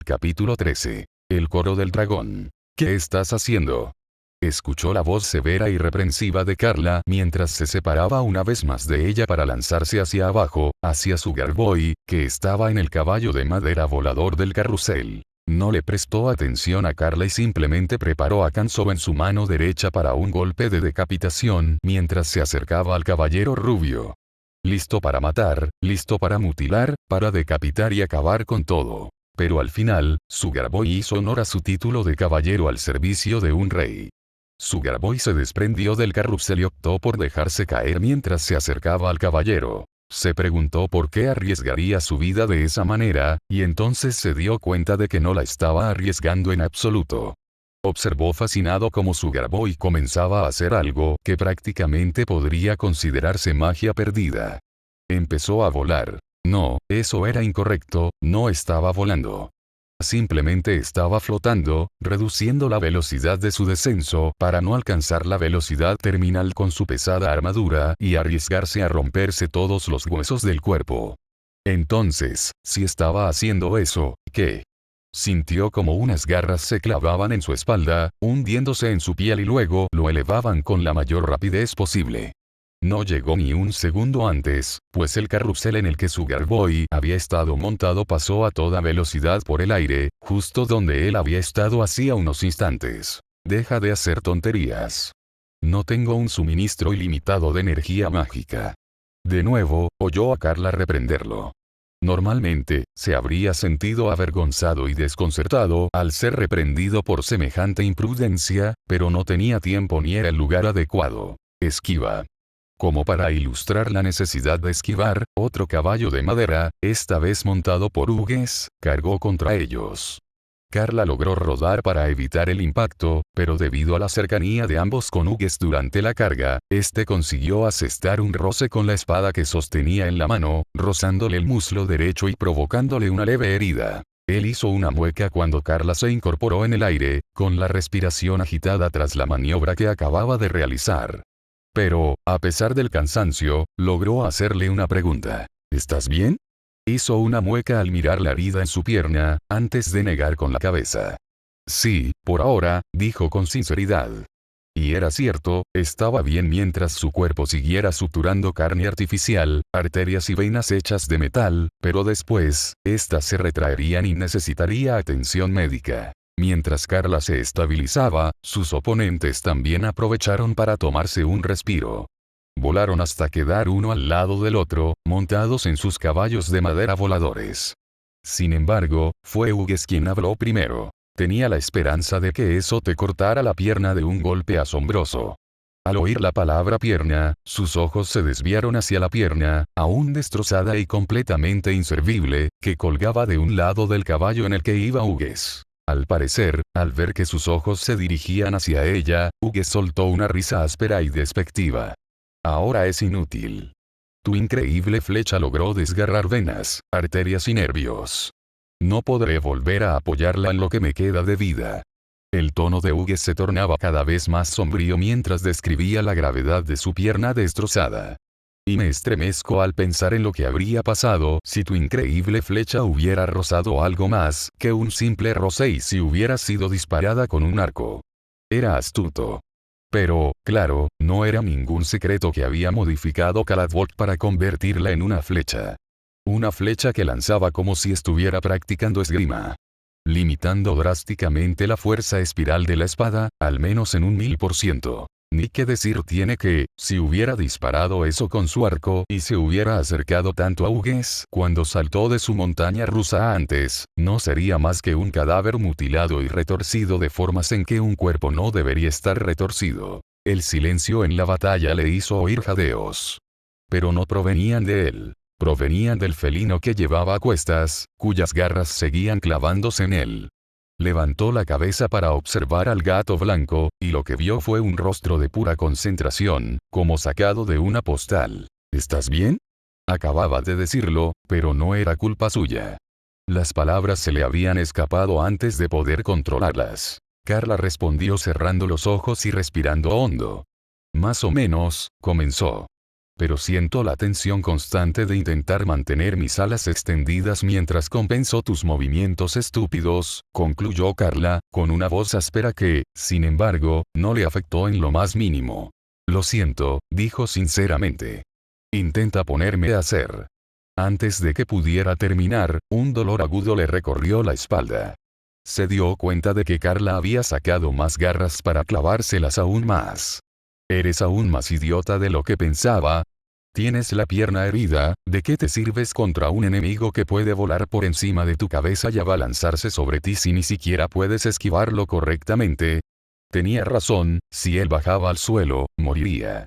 Capítulo 13. El coro del dragón. ¿Qué estás haciendo? Escuchó la voz severa y reprensiva de Carla mientras se separaba una vez más de ella para lanzarse hacia abajo, hacia Sugar Boy, que estaba en el caballo de madera volador del carrusel. No le prestó atención a Carla y simplemente preparó a Canso en su mano derecha para un golpe de decapitación mientras se acercaba al caballero rubio. Listo para matar, listo para mutilar, para decapitar y acabar con todo. Pero al final, Sugar Boy hizo honor a su título de caballero al servicio de un rey. Sugar Boy se desprendió del carrusel y optó por dejarse caer mientras se acercaba al caballero. Se preguntó por qué arriesgaría su vida de esa manera, y entonces se dio cuenta de que no la estaba arriesgando en absoluto. Observó fascinado cómo Sugar Boy comenzaba a hacer algo que prácticamente podría considerarse magia perdida. Empezó a volar. No, eso era incorrecto, no estaba volando. Simplemente estaba flotando, reduciendo la velocidad de su descenso para no alcanzar la velocidad terminal con su pesada armadura y arriesgarse a romperse todos los huesos del cuerpo. Entonces, si estaba haciendo eso, ¿qué? Sintió como unas garras se clavaban en su espalda, hundiéndose en su piel y luego lo elevaban con la mayor rapidez posible. No llegó ni un segundo antes, pues el carrusel en el que Sugar Boy había estado montado pasó a toda velocidad por el aire, justo donde él había estado hacía unos instantes. Deja de hacer tonterías. No tengo un suministro ilimitado de energía mágica. De nuevo, oyó a Carla reprenderlo. Normalmente, se habría sentido avergonzado y desconcertado al ser reprendido por semejante imprudencia, pero no tenía tiempo ni era el lugar adecuado. Esquiva. Como para ilustrar la necesidad de esquivar, otro caballo de madera, esta vez montado por Hughes, cargó contra ellos. Carla logró rodar para evitar el impacto, pero debido a la cercanía de ambos con Hughes durante la carga, este consiguió asestar un roce con la espada que sostenía en la mano, rozándole el muslo derecho y provocándole una leve herida. Él hizo una mueca cuando Carla se incorporó en el aire, con la respiración agitada tras la maniobra que acababa de realizar. Pero, a pesar del cansancio, logró hacerle una pregunta. ¿Estás bien? Hizo una mueca al mirar la herida en su pierna, antes de negar con la cabeza. Sí, por ahora, dijo con sinceridad. Y era cierto, estaba bien mientras su cuerpo siguiera suturando carne artificial, arterias y venas hechas de metal, pero después, estas se retraerían y necesitaría atención médica. Mientras Carla se estabilizaba, sus oponentes también aprovecharon para tomarse un respiro. Volaron hasta quedar uno al lado del otro, montados en sus caballos de madera voladores. Sin embargo, fue Hughes quien habló primero. Tenía la esperanza de que eso te cortara la pierna de un golpe asombroso. Al oír la palabra pierna, sus ojos se desviaron hacia la pierna, aún destrozada y completamente inservible, que colgaba de un lado del caballo en el que iba Hughes. Al parecer, al ver que sus ojos se dirigían hacia ella, Hughes soltó una risa áspera y despectiva. Ahora es inútil. Tu increíble flecha logró desgarrar venas, arterias y nervios. No podré volver a apoyarla en lo que me queda de vida. El tono de Hughes se tornaba cada vez más sombrío mientras describía la gravedad de su pierna destrozada. Y me estremezco al pensar en lo que habría pasado si tu increíble flecha hubiera rozado algo más que un simple roce y si hubiera sido disparada con un arco. Era astuto. Pero, claro, no era ningún secreto que había modificado Caladwalk para convertirla en una flecha. Una flecha que lanzaba como si estuviera practicando esgrima. Limitando drásticamente la fuerza espiral de la espada, al menos en un 1000%. Ni qué decir tiene que, si hubiera disparado eso con su arco y se hubiera acercado tanto a Hughes cuando saltó de su montaña rusa antes, no sería más que un cadáver mutilado y retorcido de formas en que un cuerpo no debería estar retorcido. El silencio en la batalla le hizo oír jadeos. Pero no provenían de él. Provenían del felino que llevaba a cuestas, cuyas garras seguían clavándose en él. Levantó la cabeza para observar al gato blanco, y lo que vio fue un rostro de pura concentración, como sacado de una postal. ¿Estás bien? Acababa de decirlo, pero no era culpa suya. Las palabras se le habían escapado antes de poder controlarlas. Carla respondió cerrando los ojos y respirando hondo. Más o menos, comenzó. pero siento la tensión constante de intentar mantener mis alas extendidas mientras compenso tus movimientos estúpidos, concluyó Carla, con una voz áspera que, sin embargo, no le afectó en lo más mínimo. Lo siento, dijo sinceramente. Intenta ponerme a hacer. Antes de que pudiera terminar, un dolor agudo le recorrió la espalda. Se dio cuenta de que Carla había sacado más garras para clavárselas aún más. Eres aún más idiota de lo que pensaba. Tienes la pierna herida, ¿de qué te sirves contra un enemigo que puede volar por encima de tu cabeza y abalanzarse sobre ti si ni siquiera puedes esquivarlo correctamente? Tenía razón, si él bajaba al suelo, moriría.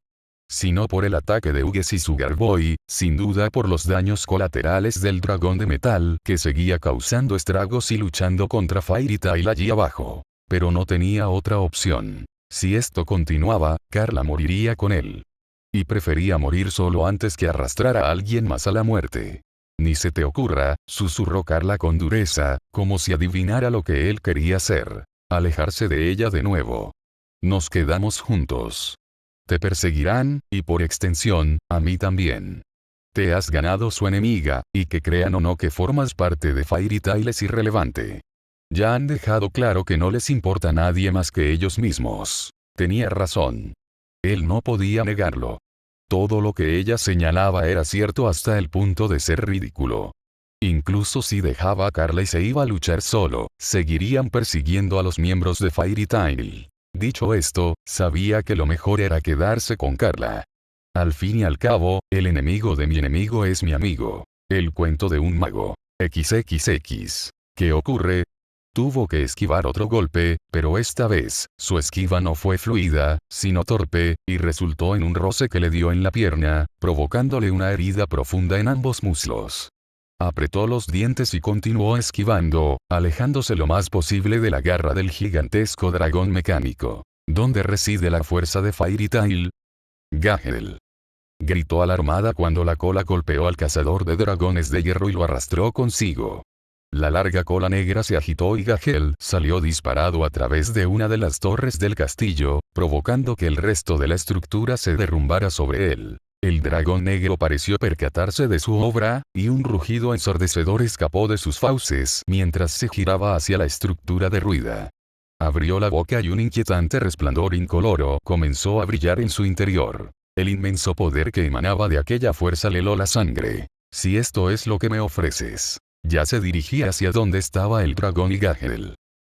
Si no por el ataque de Hughes y Sugar Boy, sin duda por los daños colaterales del dragón de metal que seguía causando estragos y luchando contra Fairy Tail allí abajo. Pero no tenía otra opción. Si esto continuaba, Carla moriría con él. Y prefería morir solo antes que arrastrar a alguien más a la muerte. Ni se te ocurra, susurró Carla con dureza, como si adivinara lo que él quería hacer. Alejarse de ella de nuevo. Nos quedamos juntos. Te perseguirán, y por extensión, a mí también. Te has ganado su enemiga, y que crean o no que formas parte de Fairy Tail es irrelevante. Ya han dejado claro que no les importa a nadie más que ellos mismos. Tenía razón. Él no podía negarlo. Todo lo que ella señalaba era cierto hasta el punto de ser ridículo. Incluso si dejaba a Carla y se iba a luchar solo, seguirían persiguiendo a los miembros de Fairy Tail. Dicho esto, sabía que lo mejor era quedarse con Carla. Al fin y al cabo, el enemigo de mi enemigo es mi amigo. El cuento de un mago. XXX. ¿Qué ocurre? Tuvo que esquivar otro golpe, pero esta vez, su esquiva no fue fluida, sino torpe, y resultó en un roce que le dio en la pierna, provocándole una herida profunda en ambos muslos. Apretó los dientes y continuó esquivando, alejándose lo más posible de la garra del gigantesco dragón mecánico. ¿Dónde reside la fuerza de Fairy Tail? Gahel. Gritó alarmada cuando la cola golpeó al cazador de dragones de hierro y lo arrastró consigo. La larga cola negra se agitó y Gahel salió disparado a través de una de las torres del castillo, provocando que el resto de la estructura se derrumbara sobre él. El dragón negro pareció percatarse de su obra, y un rugido ensordecedor escapó de sus fauces mientras se giraba hacia la estructura derruida. Abrió la boca y un inquietante resplandor incoloro comenzó a brillar en su interior. El inmenso poder que emanaba de aquella fuerza le heló la sangre. Si esto es lo que me ofreces. Ya se dirigía hacia donde estaba el dragón y Gahel.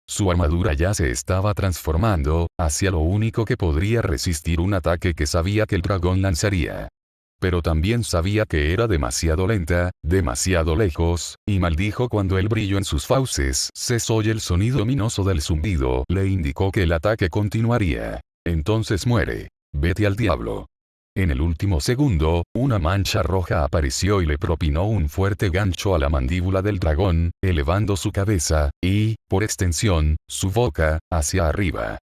Su armadura ya se estaba transformando, hacia lo único que podría resistir un ataque que sabía que el dragón lanzaría. Pero también sabía que era demasiado lenta, demasiado lejos, y maldijo cuando el brillo en sus fauces cesó y el sonido ominoso del zumbido le indicó que el ataque continuaría. Entonces muere. Vete al diablo. En el último segundo, una mancha roja apareció y le propinó un fuerte gancho a la mandíbula del dragón, elevando su cabeza, y, por extensión, su boca, hacia arriba.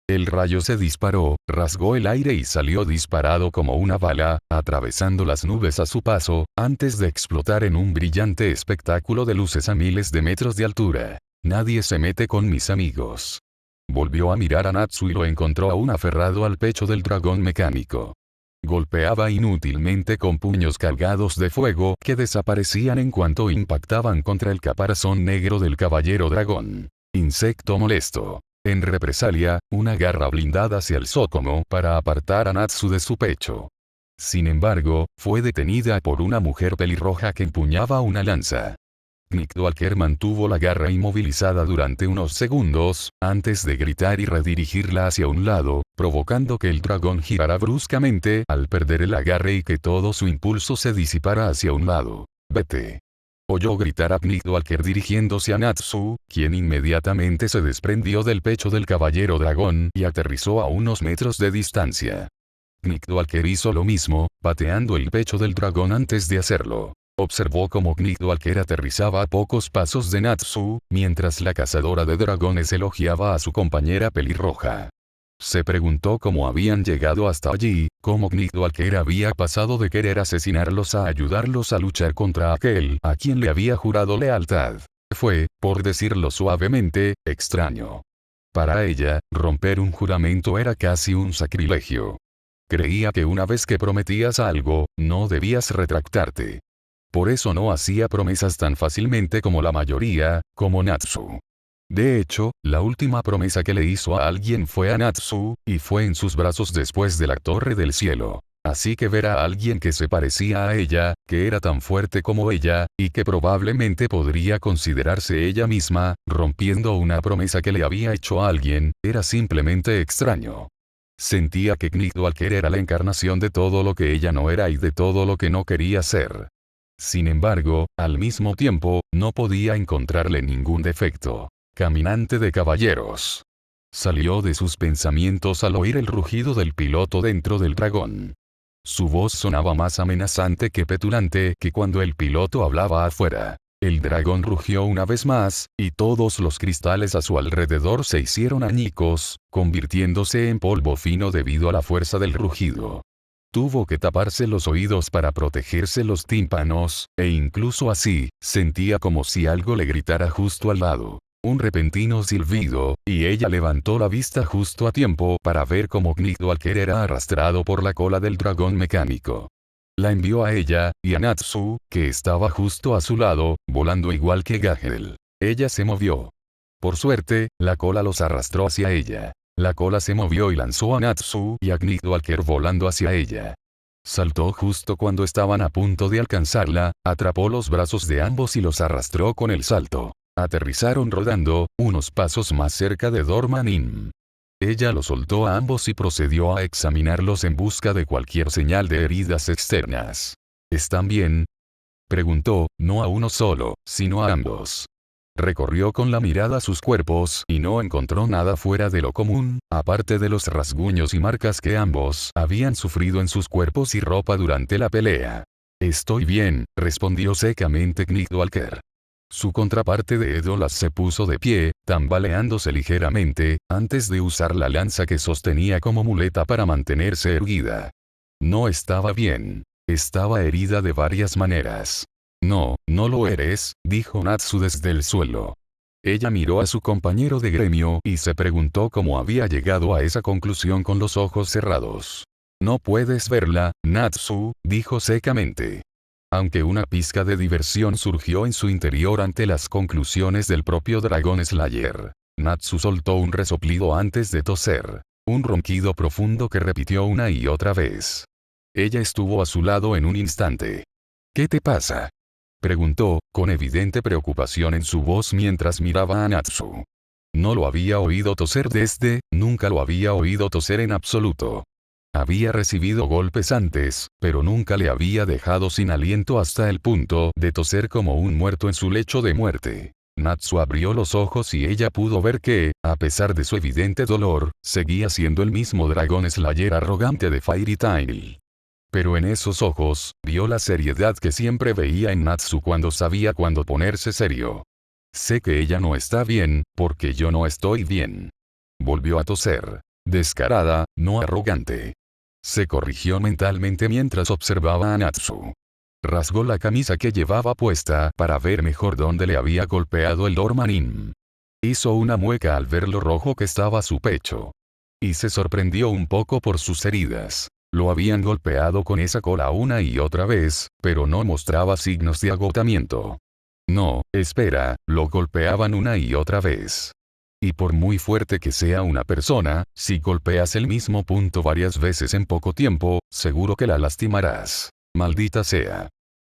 El rayo se disparó, rasgó el aire y salió disparado como una bala, atravesando las nubes a su paso, antes de explotar en un brillante espectáculo de luces a miles de metros de altura. Nadie se mete con mis amigos. Volvió a mirar a Natsu y lo encontró aún aferrado al pecho del dragón mecánico. Golpeaba inútilmente con puños cargados de fuego que desaparecían en cuanto impactaban contra el caparazón negro del caballero dragón. Insecto molesto. En represalia, una garra blindada se alzó como para apartar a Natsu de su pecho. Sin embargo, fue detenida por una mujer pelirroja que empuñaba una lanza. Nickdwalker mantuvo la garra inmovilizada durante unos segundos, antes de gritar y redirigirla hacia un lado, provocando que el dragón girara bruscamente al perder el agarre y que todo su impulso se disipara hacia un lado. «Vete». Oyó gritar a Nickdwalker dirigiéndose a Natsu, quien inmediatamente se desprendió del pecho del caballero dragón y aterrizó a unos metros de distancia. Nickdwalker hizo lo mismo, pateando el pecho del dragón antes de hacerlo. Observó cómo Nickdwalker aterrizaba a pocos pasos de Natsu, mientras la cazadora de dragones elogiaba a su compañera pelirroja. Se preguntó cómo habían llegado hasta allí, cómo Nickdwalker había pasado de querer asesinarlos a ayudarlos a luchar contra aquel a quien le había jurado lealtad. Fue, por decirlo suavemente, extraño. Para ella, romper un juramento era casi un sacrilegio. Creía que una vez que prometías algo, no debías retractarte. Por eso no hacía promesas tan fácilmente como la mayoría, como Natsu. De hecho, la última promesa que le hizo a alguien fue a Natsu, y fue en sus brazos después de la Torre del Cielo. Así que ver a alguien que se parecía a ella, que era tan fuerte como ella, y que probablemente podría considerarse ella misma, rompiendo una promesa que le había hecho a alguien, era simplemente extraño. Sentía que Walker era la encarnación de todo lo que ella no era y de todo lo que no quería ser. Sin embargo, al mismo tiempo, no podía encontrarle ningún defecto. Caminante de caballeros. Salió de sus pensamientos al oír el rugido del piloto dentro del dragón. Su voz sonaba más amenazante que petulante que cuando el piloto hablaba afuera. El dragón rugió una vez más, y todos los cristales a su alrededor se hicieron añicos, convirtiéndose en polvo fino debido a la fuerza del rugido. Tuvo que taparse los oídos para protegerse los tímpanos, e incluso así, sentía como si algo le gritara justo al lado. Un repentino silbido, y ella levantó la vista justo a tiempo para ver cómo Walker era arrastrado por la cola del dragón mecánico. La envió a ella, y a Natsu, que estaba justo a su lado, volando igual que Gahel. Ella se movió. Por suerte, la cola los arrastró hacia ella. La cola se movió y lanzó a Natsu y a Walker volando hacia ella. Saltó justo cuando estaban a punto de alcanzarla, atrapó los brazos de ambos y los arrastró con el salto. Aterrizaron rodando, unos pasos más cerca de Dormanin. Ella los soltó a ambos y procedió a examinarlos en busca de cualquier señal de heridas externas. ¿Están bien?, preguntó, no a uno solo, sino a ambos. Recorrió con la mirada sus cuerpos y no encontró nada fuera de lo común, aparte de los rasguños y marcas que ambos habían sufrido en sus cuerpos y ropa durante la pelea. Estoy bien, respondió secamente Walker. Su contraparte de Edolas se puso de pie, tambaleándose ligeramente, antes de usar la lanza que sostenía como muleta para mantenerse erguida. No estaba bien. Estaba herida de varias maneras. No, no lo eres, dijo Natsu desde el suelo. Ella miró a su compañero de gremio y se preguntó cómo había llegado a esa conclusión con los ojos cerrados. No puedes verla, Natsu, dijo secamente. Aunque una pizca de diversión surgió en su interior ante las conclusiones del propio Dragon Slayer. Natsu soltó un resoplido antes de toser. Un ronquido profundo que repitió una y otra vez. Ella estuvo a su lado en un instante. ¿Qué te pasa?, preguntó, con evidente preocupación en su voz mientras miraba a Natsu. No lo había oído toser nunca lo había oído toser en absoluto. Había recibido golpes antes, pero nunca le había dejado sin aliento hasta el punto de toser como un muerto en su lecho de muerte. Natsu abrió los ojos y ella pudo ver que, a pesar de su evidente dolor, seguía siendo el mismo Dragon Slayer arrogante de Fairy Tail. Pero en esos ojos, vio la seriedad que siempre veía en Natsu cuando sabía cuándo ponerse serio. Sé que ella no está bien, porque yo no estoy bien. Volvió a toser. Descarada, no arrogante. Se corrigió mentalmente mientras observaba a Natsu. Rasgó la camisa que llevaba puesta para ver mejor dónde le había golpeado el Dormanin. Hizo una mueca al ver lo rojo que estaba su pecho. Y se sorprendió un poco por sus heridas. Lo habían golpeado con esa cola una y otra vez, pero no mostraba signos de agotamiento. No, espera, lo golpeaban una y otra vez. Y por muy fuerte que sea una persona, si golpeas el mismo punto varias veces en poco tiempo, seguro que la lastimarás. Maldita sea.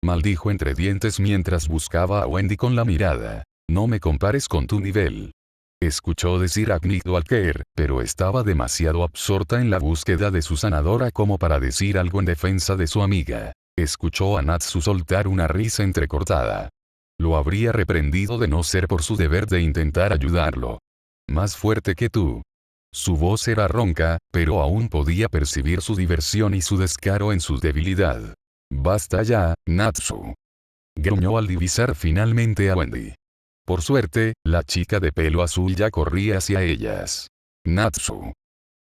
Maldijo entre dientes mientras buscaba a Wendy con la mirada. No me compares con tu nivel. Escuchó decir a Walker, pero estaba demasiado absorta en la búsqueda de su sanadora como para decir algo en defensa de su amiga. Escuchó a Natsu soltar una risa entrecortada. Lo habría reprendido de no ser por su deber de intentar ayudarlo. Más fuerte que tú. Su voz era ronca, pero aún podía percibir su diversión y su descaro en su debilidad. Basta ya, Natsu. Gruñó al divisar finalmente a Wendy. Por suerte, la chica de pelo azul ya corría hacia ellas. Natsu.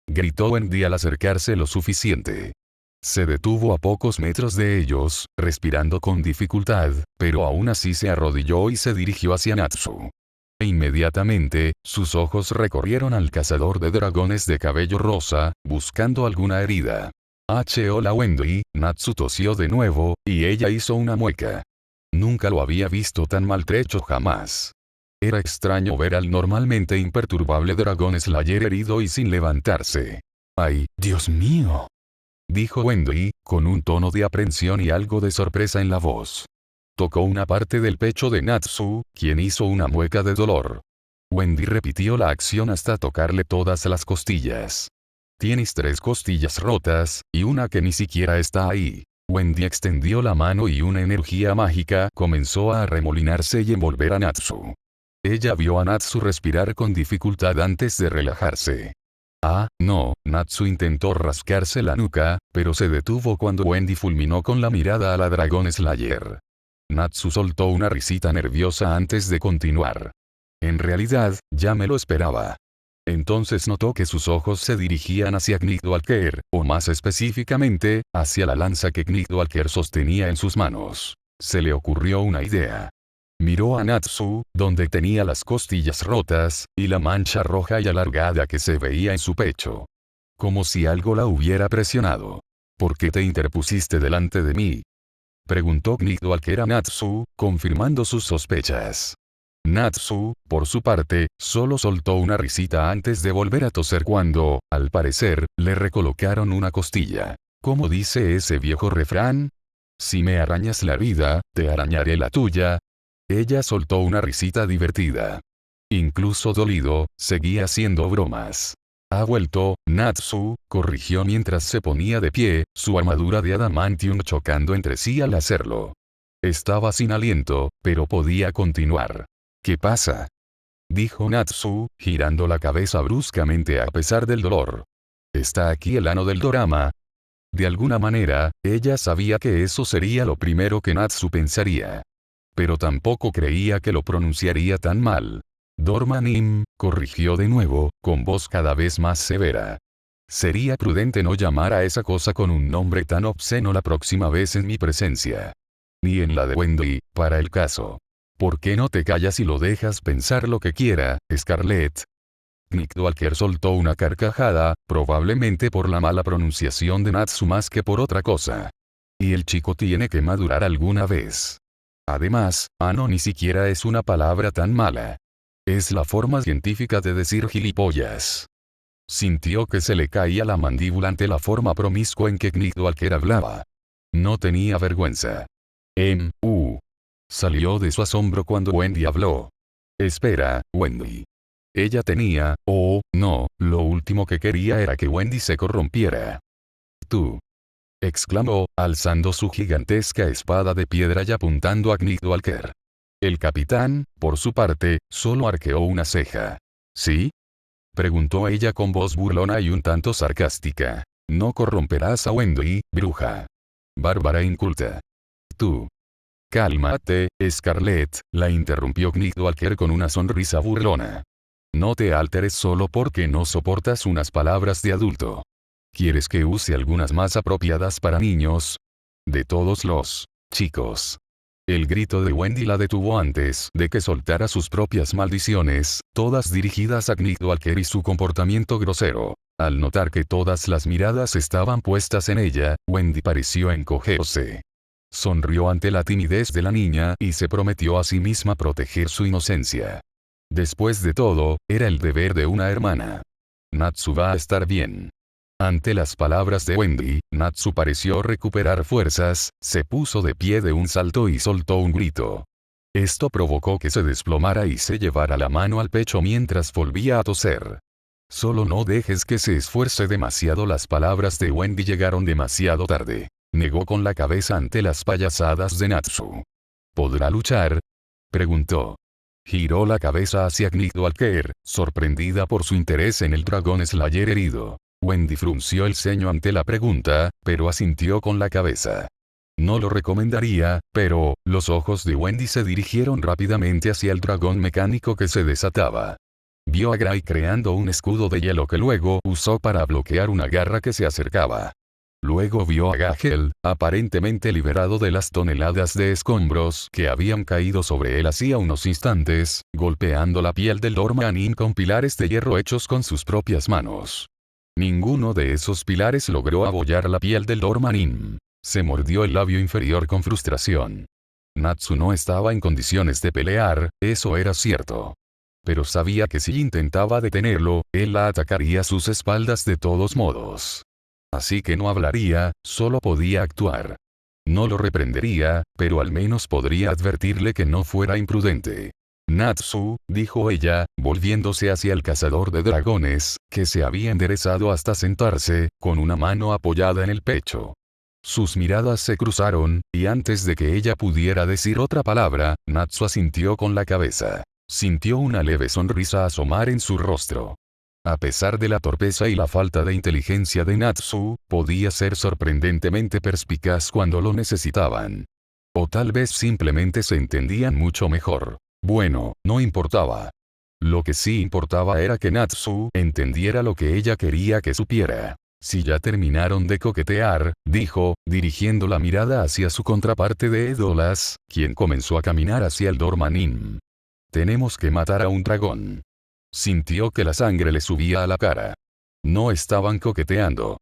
Gritó Wendy al acercarse lo suficiente. Se detuvo a pocos metros de ellos, respirando con dificultad, pero aún así se arrodilló y se dirigió hacia Natsu. E inmediatamente, sus ojos recorrieron al cazador de dragones de cabello rosa, buscando alguna herida. Hola Wendy, Natsu tosió de nuevo, y ella hizo una mueca. Nunca lo había visto tan maltrecho jamás. Era extraño ver al normalmente imperturbable Dragon Slayer herido y sin levantarse. ¡Ay, Dios mío!, dijo Wendy, con un tono de aprensión y algo de sorpresa en la voz. Tocó una parte del pecho de Natsu, quien hizo una mueca de dolor. Wendy repitió la acción hasta tocarle todas las costillas. Tienes 3 costillas rotas, y una que ni siquiera está ahí. Wendy extendió la mano y una energía mágica comenzó a arremolinarse y envolver a Natsu. Ella vio a Natsu respirar con dificultad antes de relajarse. No, Natsu intentó rascarse la nuca, pero se detuvo cuando Wendy fulminó con la mirada a la Dragon Slayer. Natsu soltó una risita nerviosa antes de continuar. En realidad, ya me lo esperaba. Entonces notó que sus ojos se dirigían hacia Knightwalker, o más específicamente, hacia la lanza que Knightwalker sostenía en sus manos. Se le ocurrió una idea. Miró a Natsu, donde tenía las costillas rotas, y la mancha roja y alargada que se veía en su pecho. Como si algo la hubiera presionado. ¿Por qué te interpusiste delante de mí?, preguntó Knightwalker a Natsu, confirmando sus sospechas. Natsu, por su parte, solo soltó una risita antes de volver a toser cuando, al parecer, le recolocaron una costilla. ¿Cómo dice ese viejo refrán? Si me arañas la vida, te arañaré la tuya. Ella soltó una risita divertida. Incluso dolido, seguía haciendo bromas. Ha vuelto, Natsu, corrigió mientras se ponía de pie, su armadura de adamantium chocando entre sí al hacerlo. Estaba sin aliento, pero podía continuar. ¿Qué pasa?, dijo Natsu, girando la cabeza bruscamente a pesar del dolor. ¿Está aquí el ano del dorama? De alguna manera, ella sabía que eso sería lo primero que Natsu pensaría. Pero tampoco creía que lo pronunciaría tan mal. Dormanim, corrigió de nuevo, con voz cada vez más severa. Sería prudente no llamar a esa cosa con un nombre tan obsceno la próxima vez en mi presencia. Ni en la de Wendy, para el caso. ¿Por qué no te callas y lo dejas pensar lo que quiera, Scarlett? Knightwalker soltó una carcajada, probablemente por la mala pronunciación de Natsu más que por otra cosa. Y el chico tiene que madurar alguna vez. Además, ano ni siquiera es una palabra tan mala. Es la forma científica de decir gilipollas. Sintió que se le caía la mandíbula ante la forma promiscua en que Knightwalker hablaba. No tenía vergüenza. Salió de su asombro cuando Wendy habló. Espera, Wendy. Ella tenía, no, lo último que quería era que Wendy se corrompiera. Tú, exclamó, alzando su gigantesca espada de piedra y apuntando a Knightwalker. El capitán, por su parte, solo arqueó una ceja. ¿Sí?, preguntó ella con voz burlona y un tanto sarcástica. No corromperás a Wendy, bruja. Bárbara inculta. Tú. Cálmate, Scarlett, la interrumpió Knightwalker con una sonrisa burlona. No te alteres solo porque no soportas unas palabras de adulto. ¿Quieres que use algunas más apropiadas para niños? De todos los chicos. El grito de Wendy la detuvo antes de que soltara sus propias maldiciones, todas dirigidas a Knightwalker y su comportamiento grosero. Al notar que todas las miradas estaban puestas en ella, Wendy pareció encogerse. Sonrió ante la timidez de la niña y se prometió a sí misma proteger su inocencia. Después de todo, era el deber de una hermana. Natsu va a estar bien. Ante las palabras de Wendy, Natsu pareció recuperar fuerzas, se puso de pie de un salto y soltó un grito. Esto provocó que se desplomara y se llevara la mano al pecho mientras volvía a toser. Solo no dejes que se esfuerce demasiado. Las palabras de Wendy llegaron demasiado tarde. Negó con la cabeza ante las payasadas de Natsu. ¿Podrá luchar?, preguntó. Giró la cabeza hacia Knightwalker, sorprendida por su interés en el Dragon Slayer herido. Wendy frunció el ceño ante la pregunta, pero asintió con la cabeza. No lo recomendaría, pero, los ojos de Wendy se dirigieron rápidamente hacia el dragón mecánico que se desataba. Vio a Gray creando un escudo de hielo que luego usó para bloquear una garra que se acercaba. Luego vio a Gagel, aparentemente liberado de las toneladas de escombros que habían caído sobre él hacía unos instantes, golpeando la piel del Dormanin con pilares de hierro hechos con sus propias manos. Ninguno de esos pilares logró abollar la piel del Dormanin. Se mordió el labio inferior con frustración. Natsu no estaba en condiciones de pelear, eso era cierto. Pero sabía que si intentaba detenerlo, él la atacaría a sus espaldas de todos modos. Así que no hablaría, solo podía actuar. No lo reprendería, pero al menos podría advertirle que no fuera imprudente. Natsu, dijo ella, volviéndose hacia el cazador de dragones, que se había enderezado hasta sentarse, con una mano apoyada en el pecho. Sus miradas se cruzaron, y antes de que ella pudiera decir otra palabra, Natsu asintió con la cabeza. Sintió una leve sonrisa asomar en su rostro. A pesar de la torpeza y la falta de inteligencia de Natsu, podía ser sorprendentemente perspicaz cuando lo necesitaban. O tal vez simplemente se entendían mucho mejor. Bueno, no importaba. Lo que sí importaba era que Natsu entendiera lo que ella quería que supiera. Si ya terminaron de coquetear, dijo, dirigiendo la mirada hacia su contraparte de Edolas, quien comenzó a caminar hacia el Dormanin. Tenemos que matar a un dragón. Sintió que la sangre le subía a la cara. No estaban coqueteando.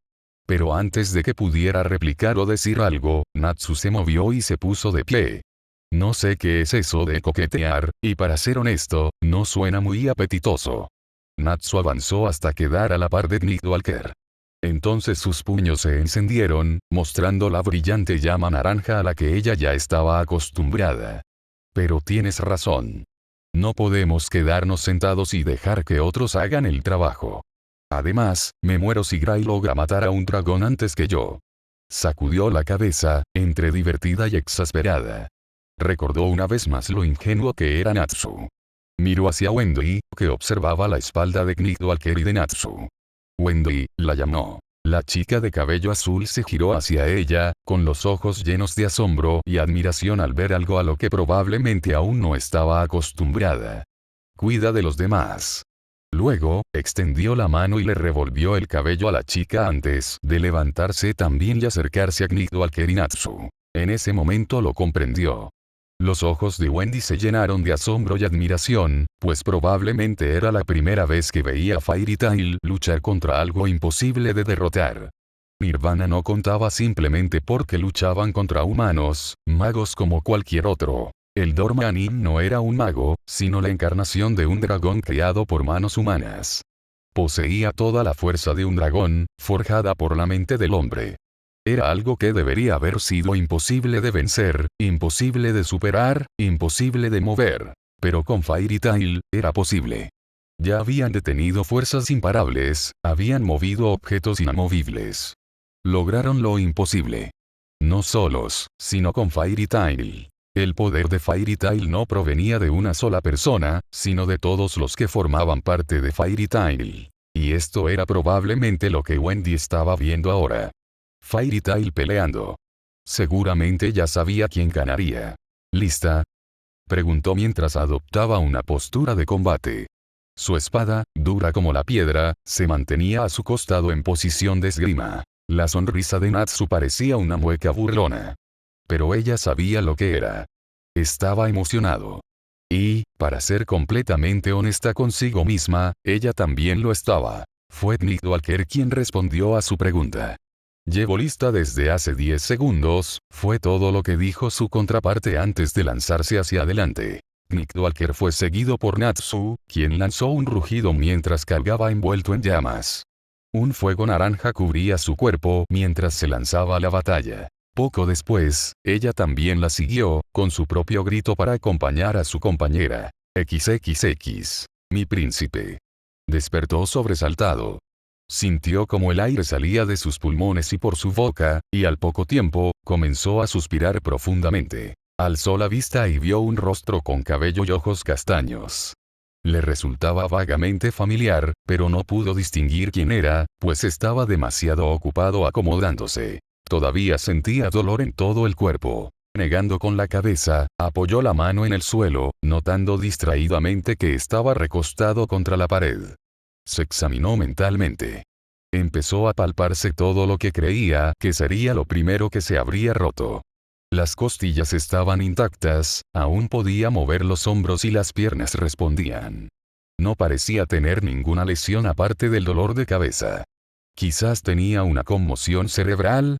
Pero antes de que pudiera replicar o decir algo, Natsu se movió y se puso de pie. No sé qué es eso de coquetear, y para ser honesto, no suena muy apetitoso. Natsu avanzó hasta quedar a la par de Nidwalker. Entonces sus puños se encendieron, mostrando la brillante llama naranja a la que ella ya estaba acostumbrada. Pero tienes razón. No podemos quedarnos sentados y dejar que otros hagan el trabajo. Además, me muero si Gray logra matar a un dragón antes que yo. Sacudió la cabeza, entre divertida y exasperada. Recordó una vez más lo ingenuo que era Natsu. Miró hacia Wendy, que observaba la espalda de Nidwalker y de Natsu. Wendy, la llamó. La chica de cabello azul se giró hacia ella, con los ojos llenos de asombro y admiración al ver algo a lo que probablemente aún no estaba acostumbrada. Cuida de los demás. Luego, extendió la mano y le revolvió el cabello a la chica antes de levantarse también y acercarse a Nidwalker y Natsu. En ese momento lo comprendió. Los ojos de Wendy se llenaron de asombro y admiración, pues probablemente era la primera vez que veía a Fairy Tail luchar contra algo imposible de derrotar. Nirvana no contaba simplemente porque luchaban contra humanos, magos como cualquier otro. El Dormanin no era un mago, sino la encarnación de un dragón creado por manos humanas. Poseía toda la fuerza de un dragón, forjada por la mente del hombre. Era algo que debería haber sido imposible de vencer, imposible de superar, imposible de mover. Pero con Fairy Tail, era posible. Ya habían detenido fuerzas imparables, habían movido objetos inamovibles. Lograron lo imposible. No solos, sino con Fairy Tail. El poder de Fairy Tail no provenía de una sola persona, sino de todos los que formaban parte de Fairy Tail. Y esto era probablemente lo que Wendy estaba viendo ahora. Fairy Tail peleando. Seguramente ya sabía quién ganaría. ¿Lista?, preguntó mientras adoptaba una postura de combate. Su espada, dura como la piedra, se mantenía a su costado en posición de esgrima. La sonrisa de Natsu parecía una mueca burlona. Pero ella sabía lo que era. Estaba emocionado. Y, para ser completamente honesta consigo misma, ella también lo estaba. Fue Nidwalker quien respondió a su pregunta. Llevo lista desde hace 10 segundos, fue todo lo que dijo su contraparte antes de lanzarse hacia adelante. Nidwalker fue seguido por Natsu, quien lanzó un rugido mientras cargaba envuelto en llamas. Un fuego naranja cubría su cuerpo mientras se lanzaba a la batalla. Poco después, ella también la siguió, con su propio grito para acompañar a su compañera. XXX. Mi príncipe. Despertó sobresaltado. Sintió como el aire salía de sus pulmones y por su boca, y al poco tiempo, comenzó a suspirar profundamente. Alzó la vista y vio un rostro con cabello y ojos castaños. Le resultaba vagamente familiar, pero no pudo distinguir quién era, pues estaba demasiado ocupado acomodándose. Todavía sentía dolor en todo el cuerpo. Negando con la cabeza, apoyó la mano en el suelo, notando distraídamente que estaba recostado contra la pared. Se examinó mentalmente. Empezó a palparse todo lo que creía que sería lo primero que se habría roto. Las costillas estaban intactas, aún podía mover los hombros y las piernas respondían. No parecía tener ninguna lesión aparte del dolor de cabeza. Quizás tenía una conmoción cerebral.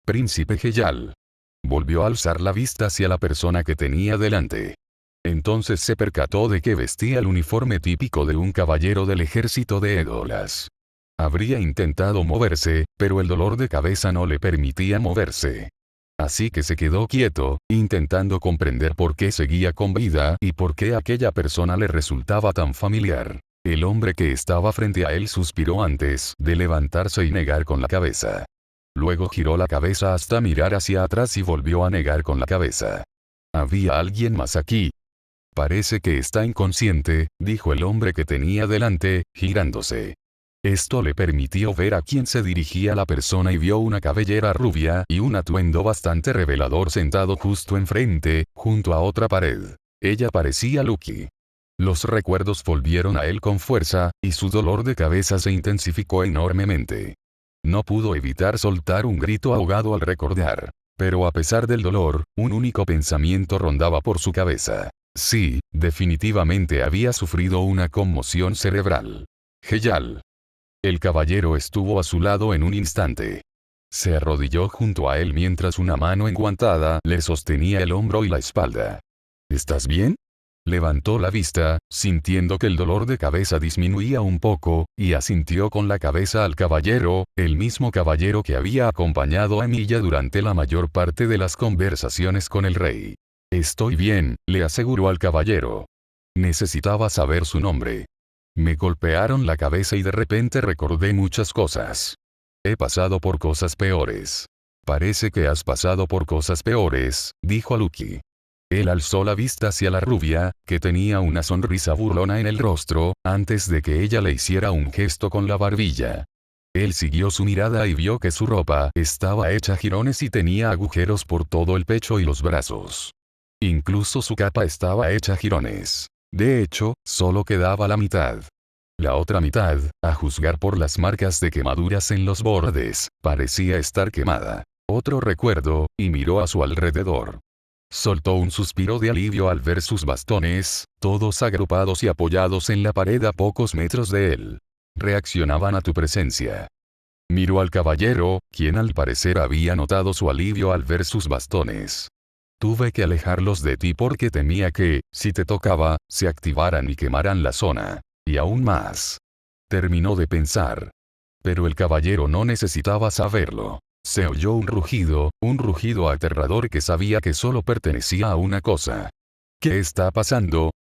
Príncipe Heyal. Volvió a alzar la vista hacia la persona que tenía delante. Entonces se percató de que vestía el uniforme típico de un caballero del ejército de Edolas. Habría intentado moverse, pero el dolor de cabeza no le permitía moverse. Así que se quedó quieto, intentando comprender por qué seguía con vida y por qué aquella persona le resultaba tan familiar. El hombre que estaba frente a él suspiró antes de levantarse y negar con la cabeza. Luego giró la cabeza hasta mirar hacia atrás y volvió a negar con la cabeza. ¿Había alguien más aquí? Parece que está inconsciente, dijo el hombre que tenía delante, girándose. Esto le permitió ver a quién se dirigía la persona y vio una cabellera rubia y un atuendo bastante revelador sentado justo enfrente, junto a otra pared. Ella parecía Lucky. Los recuerdos volvieron a él con fuerza, y su dolor de cabeza se intensificó enormemente. No pudo evitar soltar un grito ahogado al recordar. Pero a pesar del dolor, un único pensamiento rondaba por su cabeza. Sí, definitivamente había sufrido una conmoción cerebral. Heyal. El caballero estuvo a su lado en un instante. Se arrodilló junto a él mientras una mano enguantada le sostenía el hombro y la espalda. ¿Estás bien? Levantó la vista, sintiendo que el dolor de cabeza disminuía un poco, y asintió con la cabeza al caballero, el mismo caballero que había acompañado a Emilia durante la mayor parte de las conversaciones con el rey. Estoy bien, le aseguró al caballero. Necesitaba saber su nombre. Me golpearon la cabeza y de repente recordé muchas cosas. He pasado por cosas peores. Parece que has pasado por cosas peores, dijo Lucky. Él alzó la vista hacia la rubia, que tenía una sonrisa burlona en el rostro, antes de que ella le hiciera un gesto con la barbilla. Él siguió su mirada y vio que su ropa estaba hecha jirones y tenía agujeros por todo el pecho y los brazos. Incluso su capa estaba hecha jirones. De hecho, solo quedaba la mitad. La otra mitad, a juzgar por las marcas de quemaduras en los bordes, parecía estar quemada. Otro recuerdo, y miró a su alrededor. Soltó un suspiro de alivio al ver sus bastones, todos agrupados y apoyados en la pared a pocos metros de él. Reaccionaban a tu presencia. Miró al caballero, quien al parecer había notado su alivio al ver sus bastones. Tuve que alejarlos de ti porque temía que, si te tocaba, se activaran y quemaran la zona. Y aún más. Terminó de pensar. Pero el caballero no necesitaba saberlo. Se oyó un rugido aterrador que sabía que solo pertenecía a una cosa. ¿Qué está pasando?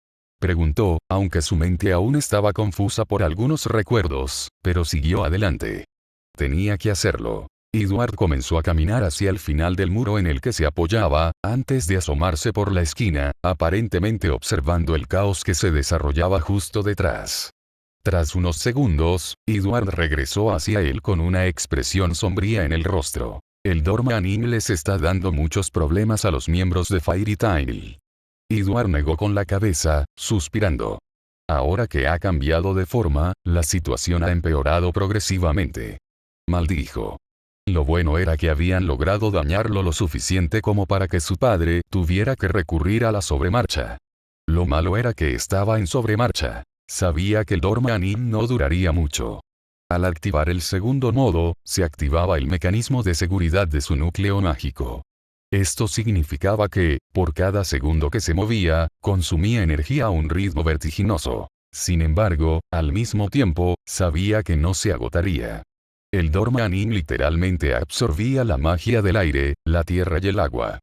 Preguntó, aunque su mente aún estaba confusa por algunos recuerdos, pero siguió adelante. Tenía que hacerlo. Edward comenzó a caminar hacia el final del muro en el que se apoyaba, antes de asomarse por la esquina, aparentemente observando el caos que se desarrollaba justo detrás. Tras unos segundos, Edward regresó hacia él con una expresión sombría en el rostro. El Dormammu les está dando muchos problemas a los miembros de Fairy Tail. Edward negó con la cabeza, suspirando. Ahora que ha cambiado de forma, la situación ha empeorado progresivamente. Maldijo. Lo bueno era que habían logrado dañarlo lo suficiente como para que su padre tuviera que recurrir a la sobremarcha. Lo malo era que estaba en sobremarcha. Sabía que el Dormammu no duraría mucho. Al activar el segundo modo, se activaba el mecanismo de seguridad de su núcleo mágico. Esto significaba que, por cada segundo que se movía, consumía energía a un ritmo vertiginoso. Sin embargo, al mismo tiempo, sabía que no se agotaría. El Dormammu literalmente absorbía la magia del aire, la tierra y el agua.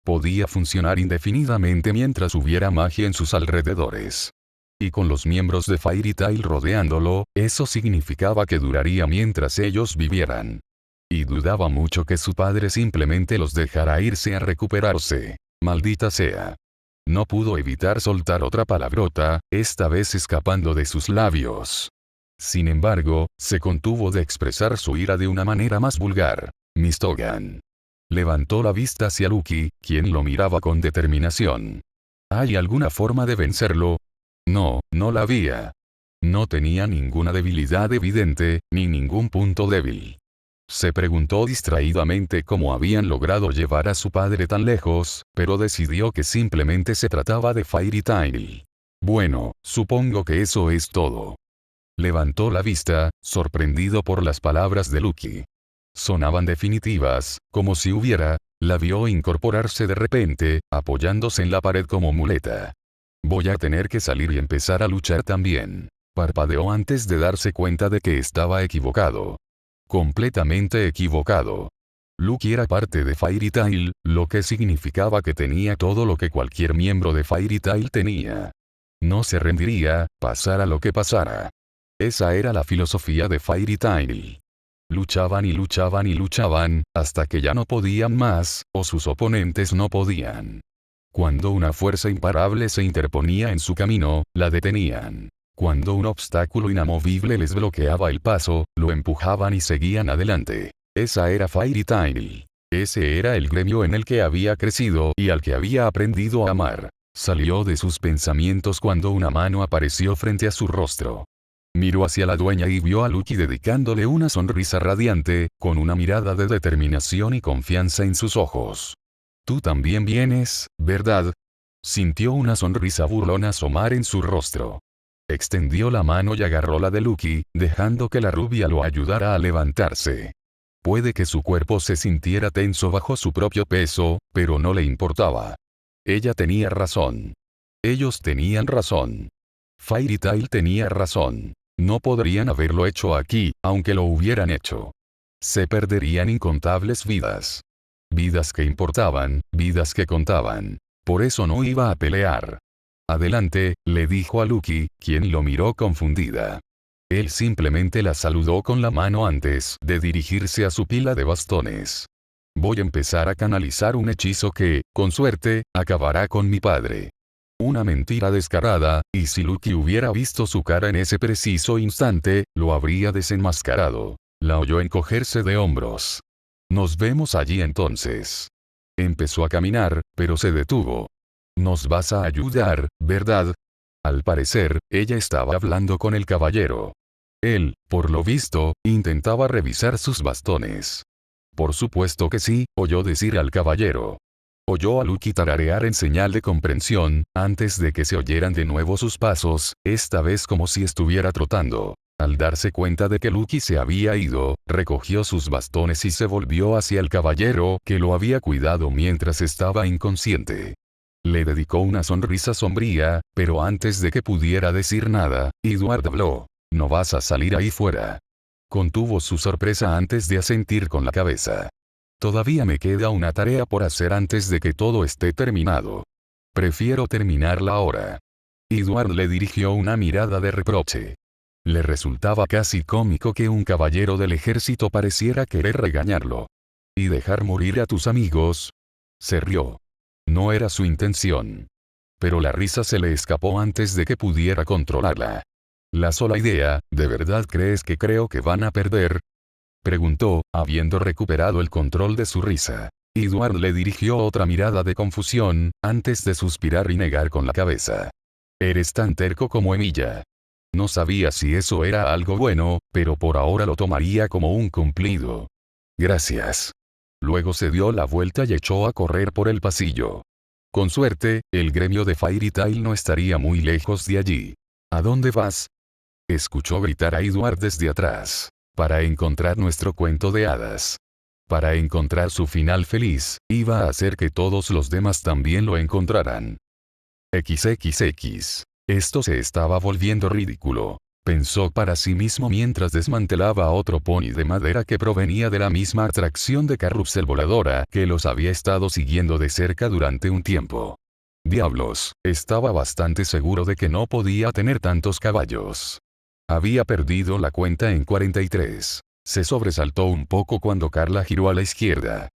Podía funcionar indefinidamente mientras hubiera magia en sus alrededores. Y con los miembros de Fairy Tail rodeándolo, eso significaba que duraría mientras ellos vivieran. Y dudaba mucho que su padre simplemente los dejara irse a recuperarse. Maldita sea. No pudo evitar soltar otra palabrota, esta vez escapando de sus labios. Sin embargo, se contuvo de expresar su ira de una manera más vulgar. Mistogan. Levantó la vista hacia Lucky, quien lo miraba con determinación. ¿Hay alguna forma de vencerlo? No, no la había. No tenía ninguna debilidad evidente, ni ningún punto débil. Se preguntó distraídamente cómo habían logrado llevar a su padre tan lejos, pero decidió que simplemente se trataba de Fairy Tail. Bueno, supongo que eso es todo. Levantó la vista, sorprendido por las palabras de Lucky. Sonaban definitivas, como si la vio incorporarse de repente, apoyándose en la pared como muleta. Voy a tener que salir y empezar a luchar también. Parpadeó antes de darse cuenta de que estaba equivocado. Completamente equivocado. Lucky era parte de Fairy Tail, lo que significaba que tenía todo lo que cualquier miembro de Fairy Tail tenía. No se rendiría, pasara lo que pasara. Esa era la filosofía de Fairy Tail. Luchaban y luchaban y luchaban, hasta que ya no podían más, o sus oponentes no podían. Cuando una fuerza imparable se interponía en su camino, la detenían. Cuando un obstáculo inamovible les bloqueaba el paso, lo empujaban y seguían adelante. Esa era Fairy Tail. Ese era el gremio en el que había crecido y al que había aprendido a amar. Salió de sus pensamientos cuando una mano apareció frente a su rostro. Miró hacia la dueña y vio a Lucky dedicándole una sonrisa radiante, con una mirada de determinación y confianza en sus ojos. «Tú también vienes, ¿verdad?». Sintió una sonrisa burlona asomar en su rostro. Extendió la mano y agarró la de Lucky, dejando que la rubia lo ayudara a levantarse. Puede que su cuerpo se sintiera tenso bajo su propio peso, pero no le importaba. Ella tenía razón. Ellos tenían razón. Fairy Tail tenía razón. No podrían haberlo hecho aquí, aunque lo hubieran hecho. Se perderían incontables vidas. Vidas que importaban, vidas que contaban. Por eso no iba a pelear. «Adelante», le dijo a Lucky, quien lo miró confundida. Él simplemente la saludó con la mano antes de dirigirse a su pila de bastones. «Voy a empezar a canalizar un hechizo que, con suerte, acabará con mi padre». Una mentira descarada, y si Lucky hubiera visto su cara en ese preciso instante, lo habría desenmascarado. La oyó encogerse de hombros. «Nos vemos allí entonces». Empezó a caminar, pero se detuvo. «Nos vas a ayudar, ¿verdad?». Al parecer, ella estaba hablando con el caballero. Él, por lo visto, intentaba revisar sus bastones. «Por supuesto que sí», oyó decir al caballero. Oyó a Lucky tararear en señal de comprensión, antes de que se oyeran de nuevo sus pasos, esta vez como si estuviera trotando. Al darse cuenta de que Lucky se había ido, recogió sus bastones y se volvió hacia el caballero que lo había cuidado mientras estaba inconsciente. Le dedicó una sonrisa sombría, pero antes de que pudiera decir nada, Edward habló. «No vas a salir ahí fuera». Contuvo su sorpresa antes de asentir con la cabeza. «Todavía me queda una tarea por hacer antes de que todo esté terminado. Prefiero terminarla ahora». Edward le dirigió una mirada de reproche. Le resultaba casi cómico que un caballero del ejército pareciera querer regañarlo. «¿Y dejar morir a tus amigos?». Se rió. No era su intención. Pero la risa se le escapó antes de que pudiera controlarla. «La sola idea, ¿de verdad crees que creo que van a perder?», preguntó, habiendo recuperado el control de su risa. Edward le dirigió otra mirada de confusión, antes de suspirar y negar con la cabeza. «Eres tan terco como Emilia». No sabía si eso era algo bueno, pero por ahora lo tomaría como un cumplido. «Gracias». Luego se dio la vuelta y echó a correr por el pasillo. Con suerte, el gremio de Fairy Tail no estaría muy lejos de allí. «¿A dónde vas?», escuchó gritar a Edward desde atrás. «Para encontrar nuestro cuento de hadas. Para encontrar su final feliz, iba a hacer que todos los demás también lo encontraran». XXX. Esto se estaba volviendo ridículo. Pensó para sí mismo mientras desmantelaba otro pony de madera que provenía de la misma atracción de carrusel voladora que los había estado siguiendo de cerca durante un tiempo. Diablos, estaba bastante seguro de que no podía tener tantos caballos. Había perdido la cuenta en 43. Se sobresaltó un poco cuando Carla giró a la izquierda.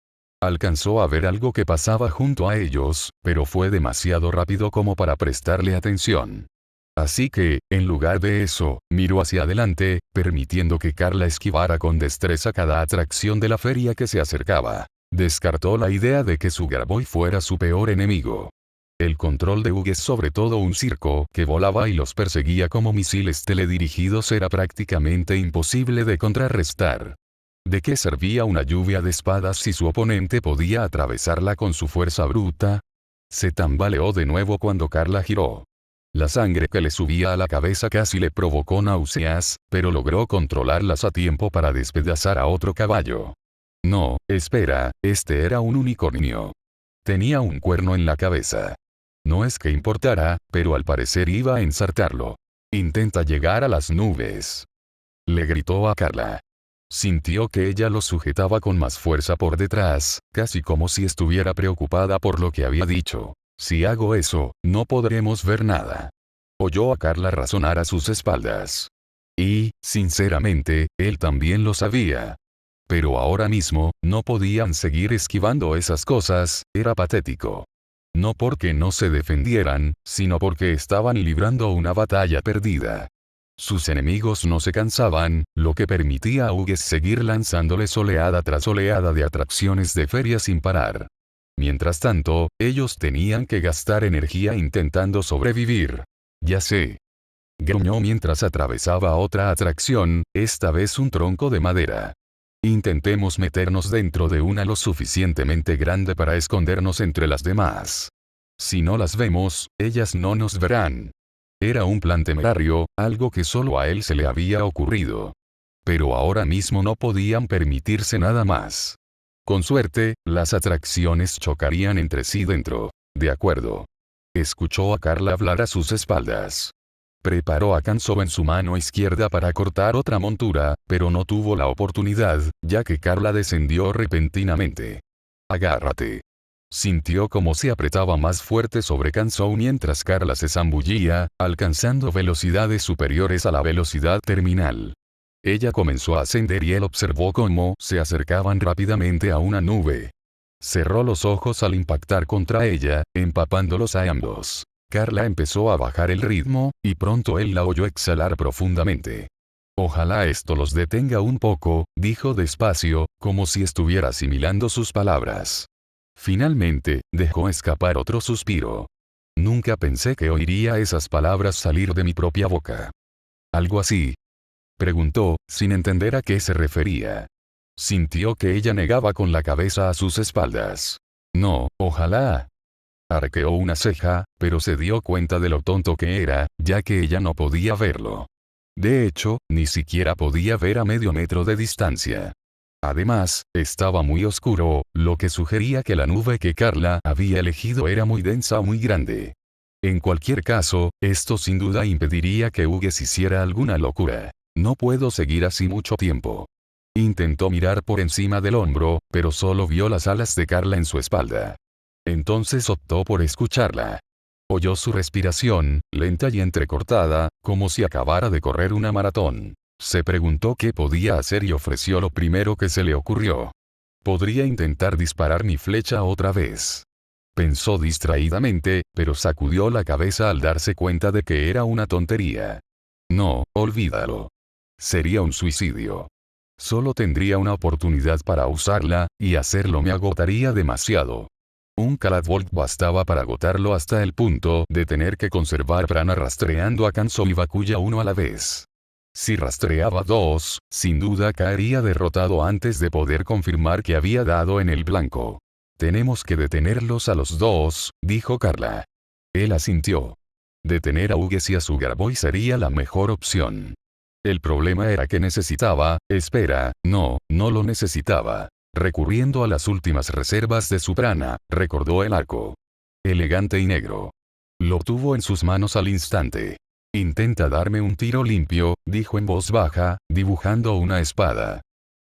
Alcanzó a ver algo que pasaba junto a ellos, pero fue demasiado rápido como para prestarle atención. Así que, en lugar de eso, miró hacia adelante, permitiendo que Carla esquivara con destreza cada atracción de la feria que se acercaba. Descartó la idea de que su Garboy fuera su peor enemigo. El control de Hughes sobre todo un circo que volaba y los perseguía como misiles teledirigidos era prácticamente imposible de contrarrestar. ¿De qué servía una lluvia de espadas si su oponente podía atravesarla con su fuerza bruta? Se tambaleó de nuevo cuando Carla giró. La sangre que le subía a la cabeza casi le provocó náuseas, pero logró controlarlas a tiempo para despedazar a otro caballo. No, espera, este era un unicornio. Tenía un cuerno en la cabeza. No es que importara, pero al parecer iba a ensartarlo. Intenta llegar a las nubes. Le gritó a Carla. Sintió que ella lo sujetaba con más fuerza por detrás, casi como si estuviera preocupada por lo que había dicho. Si hago eso, no podremos ver nada. Oyó a Carla razonar a sus espaldas. Y, sinceramente, él también lo sabía. Pero ahora mismo, no podían seguir esquivando esas cosas, era patético. No porque no se defendieran, sino porque estaban librando una batalla perdida. Sus enemigos no se cansaban, lo que permitía a Hughes seguir lanzándoles oleada tras oleada de atracciones de feria sin parar. Mientras tanto, ellos tenían que gastar energía intentando sobrevivir. Ya sé. Gruñó mientras atravesaba otra atracción, esta vez un tronco de madera. Intentemos meternos dentro de una lo suficientemente grande para escondernos entre las demás. Si no las vemos, ellas no nos verán. Era un plan temerario, algo que solo a él se le había ocurrido. Pero ahora mismo no podían permitirse nada más. Con suerte, las atracciones chocarían entre sí dentro. De acuerdo. Escuchó a Carla hablar a sus espaldas. Preparó a Canso en su mano izquierda para cortar otra montura, pero no tuvo la oportunidad, ya que Carla descendió repentinamente. Agárrate. Sintió como se apretaba más fuerte sobre Canso mientras Carla se zambullía, alcanzando velocidades superiores a la velocidad terminal. Ella comenzó a ascender y él observó cómo se acercaban rápidamente a una nube. Cerró los ojos al impactar contra ella, empapándolos a ambos. Carla empezó a bajar el ritmo, y pronto él la oyó exhalar profundamente. Ojalá esto los detenga un poco, dijo despacio, como si estuviera asimilando sus palabras. Finalmente, dejó escapar otro suspiro. Nunca pensé que oiría esas palabras salir de mi propia boca. ¿Algo así? Preguntó, sin entender a qué se refería. Sintió que ella negaba con la cabeza a sus espaldas. No, ojalá. Arqueó una ceja, pero se dio cuenta de lo tonto que era, ya que ella no podía verlo. De hecho, ni siquiera podía ver a medio metro de distancia. Además, estaba muy oscuro, lo que sugería que la nube que Carla había elegido era muy densa o muy grande. En cualquier caso, esto sin duda impediría que Hughes hiciera alguna locura. No puedo seguir así mucho tiempo. Intentó mirar por encima del hombro, pero solo vio las alas de Carla en su espalda. Entonces optó por escucharla. Oyó su respiración, lenta y entrecortada, como si acabara de correr una maratón. Se preguntó qué podía hacer y ofreció lo primero que se le ocurrió. Podría intentar disparar mi flecha otra vez. Pensó distraídamente, pero sacudió la cabeza al darse cuenta de que era una tontería. No, olvídalo. Sería un suicidio. Solo tendría una oportunidad para usarla, y hacerlo me agotaría demasiado. Un Kaladvolt bastaba para agotarlo hasta el punto de tener que conservar prana rastreando a Canso y Bakuya uno a la vez. Si rastreaba dos, sin duda caería derrotado antes de poder confirmar que había dado en el blanco. Tenemos que detenerlos a los dos, dijo Carla. Él asintió. Detener a Hughes y a Sugar Boy sería la mejor opción. El problema era que necesitaba, no lo necesitaba. Recurriendo a las últimas reservas de su prana, recordó el arco. Elegante y negro. Lo tuvo en sus manos al instante. Intenta darme un tiro limpio, dijo en voz baja, dibujando una espada.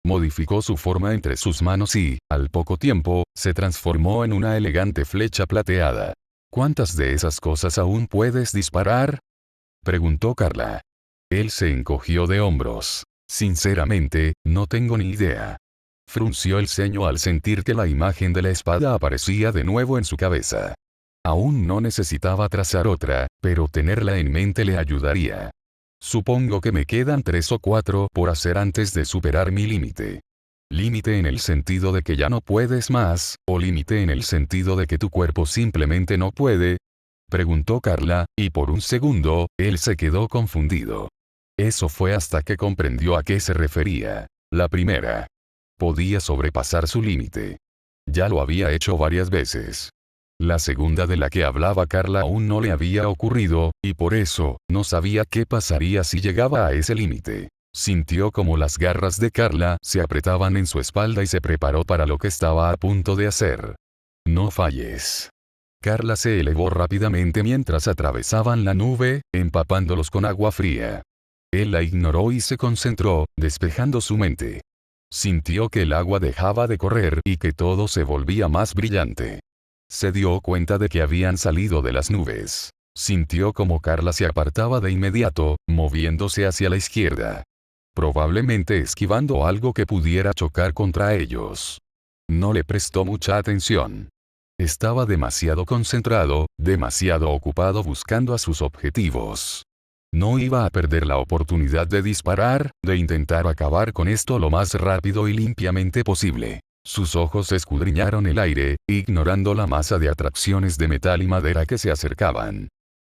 Modificó su forma entre sus manos y, al poco tiempo, se transformó en una elegante flecha plateada. ¿Cuántas de esas cosas aún puedes disparar? Preguntó Carla. Él se encogió de hombros. Sinceramente, no tengo ni idea. Frunció el ceño al sentir que la imagen de la espada aparecía de nuevo en su cabeza. Aún no necesitaba trazar otra, pero tenerla en mente le ayudaría. Supongo que me quedan 3 o 4 por hacer antes de superar mi límite. ¿Límite en el sentido de que ya no puedes más, o límite en el sentido de que tu cuerpo simplemente no puede? Preguntó Carla, y por un segundo, él se quedó confundido. Eso fue hasta que comprendió a qué se refería. La primera. Podía sobrepasar su límite. Ya lo había hecho varias veces. La segunda de la que hablaba Carla aún no le había ocurrido, y por eso, no sabía qué pasaría si llegaba a ese límite. Sintió como las garras de Carla se apretaban en su espalda y se preparó para lo que estaba a punto de hacer. No falles. Carla se elevó rápidamente mientras atravesaban la nube, empapándolos con agua fría. Él la ignoró y se concentró, despejando su mente. Sintió que el agua dejaba de correr y que todo se volvía más brillante. Se dio cuenta de que habían salido de las nubes. Sintió como Carla se apartaba de inmediato, moviéndose hacia la izquierda. Probablemente esquivando algo que pudiera chocar contra ellos. No le prestó mucha atención. Estaba demasiado concentrado, demasiado ocupado buscando a sus objetivos. No iba a perder la oportunidad de disparar, de intentar acabar con esto lo más rápido y limpiamente posible. Sus ojos escudriñaron el aire, ignorando la masa de atracciones de metal y madera que se acercaban.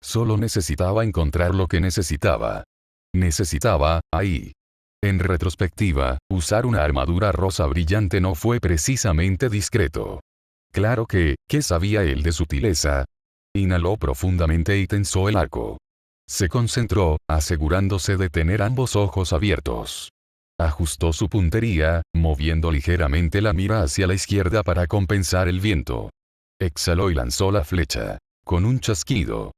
Solo necesitaba encontrar lo que necesitaba. Necesitaba, ahí. En retrospectiva, usar una armadura rosa brillante no fue precisamente discreto. Claro que, ¿qué sabía él de sutileza? Inhaló profundamente y tensó el arco. Se concentró, asegurándose de tener ambos ojos abiertos. Ajustó su puntería, moviendo ligeramente la mira hacia la izquierda para compensar el viento. Exhaló y lanzó la flecha. Con un chasquido.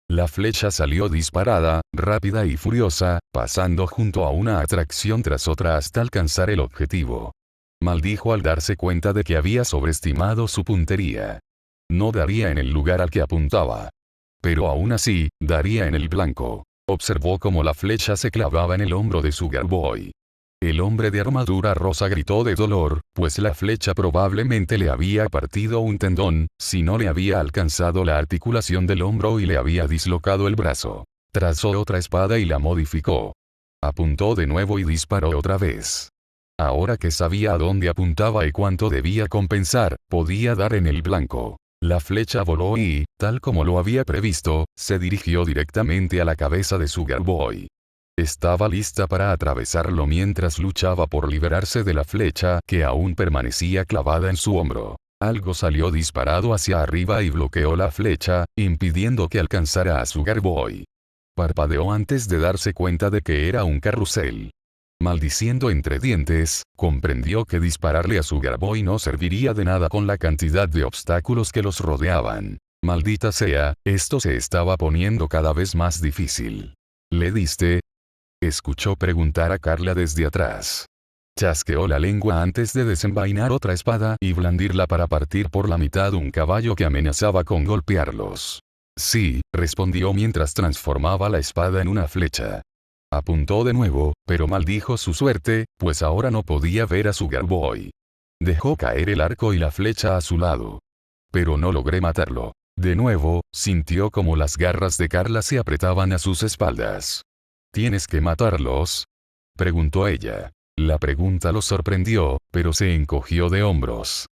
La flecha salió disparada, rápida y furiosa, pasando junto a una atracción tras otra hasta alcanzar el objetivo. Maldijo al darse cuenta de que había sobreestimado su puntería. No daría en el lugar al que apuntaba. Pero aún así, daría en el blanco. Observó cómo la flecha se clavaba en el hombro de Sugar Boy. El hombre de armadura rosa gritó de dolor, pues la flecha probablemente le había partido un tendón, si no le había alcanzado la articulación del hombro y le había dislocado el brazo. Trazó otra espada y la modificó. Apuntó de nuevo y disparó otra vez. Ahora que sabía a dónde apuntaba y cuánto debía compensar, podía dar en el blanco. La flecha voló y, tal como lo había previsto, se dirigió directamente a la cabeza de Sugar Boy. Estaba lista para atravesarlo mientras luchaba por liberarse de la flecha que aún permanecía clavada en su hombro. Algo salió disparado hacia arriba y bloqueó la flecha, impidiendo que alcanzara a Sugar Boy. Parpadeó antes de darse cuenta de que era un carrusel. Maldiciendo entre dientes, comprendió que dispararle a Sugar Boy no serviría de nada con la cantidad de obstáculos que los rodeaban. Maldita sea, esto se estaba poniendo cada vez más difícil. ¿Le diste? Escuchó preguntar a Carla desde atrás. Chasqueó la lengua antes de desenvainar otra espada y blandirla para partir por la mitad un caballo que amenazaba con golpearlos. Sí, respondió mientras transformaba la espada en una flecha. Apuntó de nuevo, pero maldijo su suerte, pues ahora no podía ver a Sugar Boy. Dejó caer el arco y la flecha a su lado. Pero no logré matarlo. De nuevo, sintió como las garras de Carla se apretaban a sus espaldas. ¿Tienes que matarlos?, preguntó ella. La pregunta lo sorprendió, pero se encogió de hombros.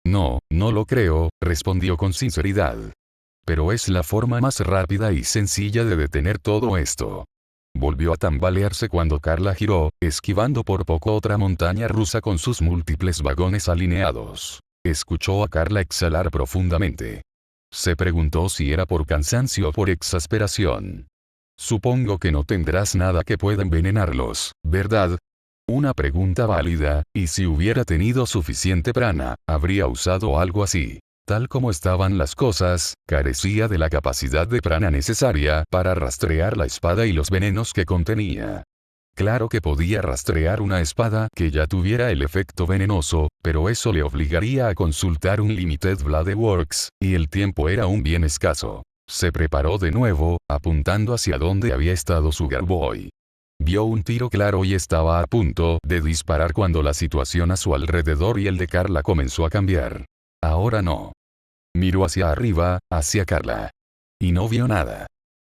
No, no lo creo, respondió con sinceridad. Pero es la forma más rápida y sencilla de detener todo esto. Volvió a tambalearse cuando Carla giró, esquivando por poco otra montaña rusa con sus múltiples vagones alineados. Escuchó a Carla exhalar profundamente. Se preguntó si era por cansancio o por exasperación. Supongo que no tendrás nada que pueda envenenarlos, ¿verdad? Una pregunta válida, y si hubiera tenido suficiente prana, habría usado algo así. Tal como estaban las cosas, carecía de la capacidad de prana necesaria para rastrear la espada y los venenos que contenía. Claro que podía rastrear una espada que ya tuviera el efecto venenoso, pero eso le obligaría a consultar un Limited Blade Works, y el tiempo era un bien escaso. Se preparó de nuevo, apuntando hacia donde había estado Sugar Boy. Vio un tiro claro y estaba a punto de disparar cuando la situación a su alrededor y el de Carla comenzó a cambiar. Ahora no. Miró hacia arriba, hacia Carla. Y no vio nada.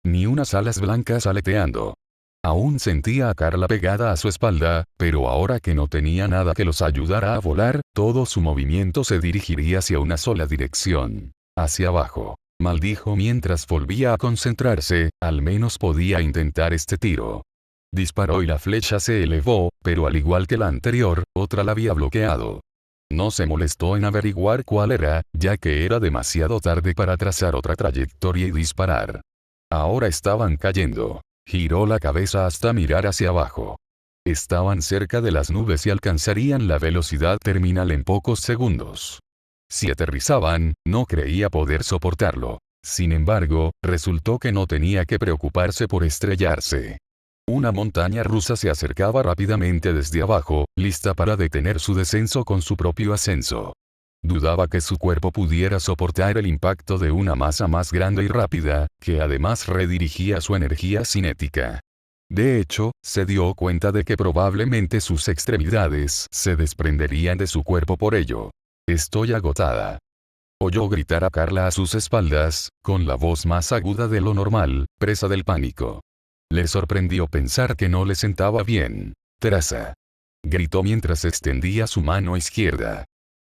Ni unas alas blancas aleteando. Aún sentía a Carla pegada a su espalda, pero ahora que no tenía nada que los ayudara a volar, todo su movimiento se dirigiría hacia una sola dirección. Hacia abajo. Maldijo mientras volvía a concentrarse, al menos podía intentar este tiro. Disparó y la flecha se elevó, pero al igual que la anterior, otra la había bloqueado. No se molestó en averiguar cuál era, ya que era demasiado tarde para trazar otra trayectoria y disparar. Ahora estaban cayendo. Giró la cabeza hasta mirar hacia abajo. Estaban cerca de las nubes y alcanzarían la velocidad terminal en pocos segundos. Si aterrizaban, no creía poder soportarlo. Sin embargo, resultó que no tenía que preocuparse por estrellarse. Una montaña rusa se acercaba rápidamente desde abajo, lista para detener su descenso con su propio ascenso. Dudaba que su cuerpo pudiera soportar el impacto de una masa más grande y rápida, que además redirigía su energía cinética. De hecho, se dio cuenta de que probablemente sus extremidades se desprenderían de su cuerpo por ello. Estoy agotada. Oyó gritar a Carla a sus espaldas, con la voz más aguda de lo normal, presa del pánico. Le sorprendió pensar que no le sentaba bien. Traza. Gritó mientras extendía su mano izquierda.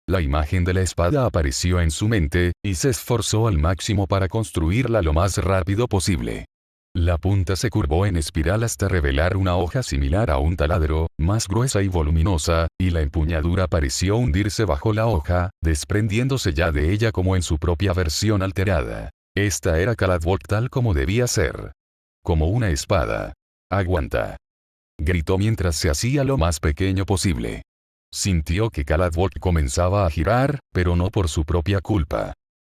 La imagen de la espada apareció en su mente, y se esforzó al máximo para construirla lo más rápido posible. La punta se curvó en espiral hasta revelar una hoja similar a un taladro, más gruesa y voluminosa, y la empuñadura pareció hundirse bajo la hoja, desprendiéndose ya de ella como en su propia versión alterada. Esta era Caladwalk tal como debía ser. Como una espada. Aguanta. Gritó mientras se hacía lo más pequeño posible. Sintió que Caladwalk comenzaba a girar, pero no por su propia culpa.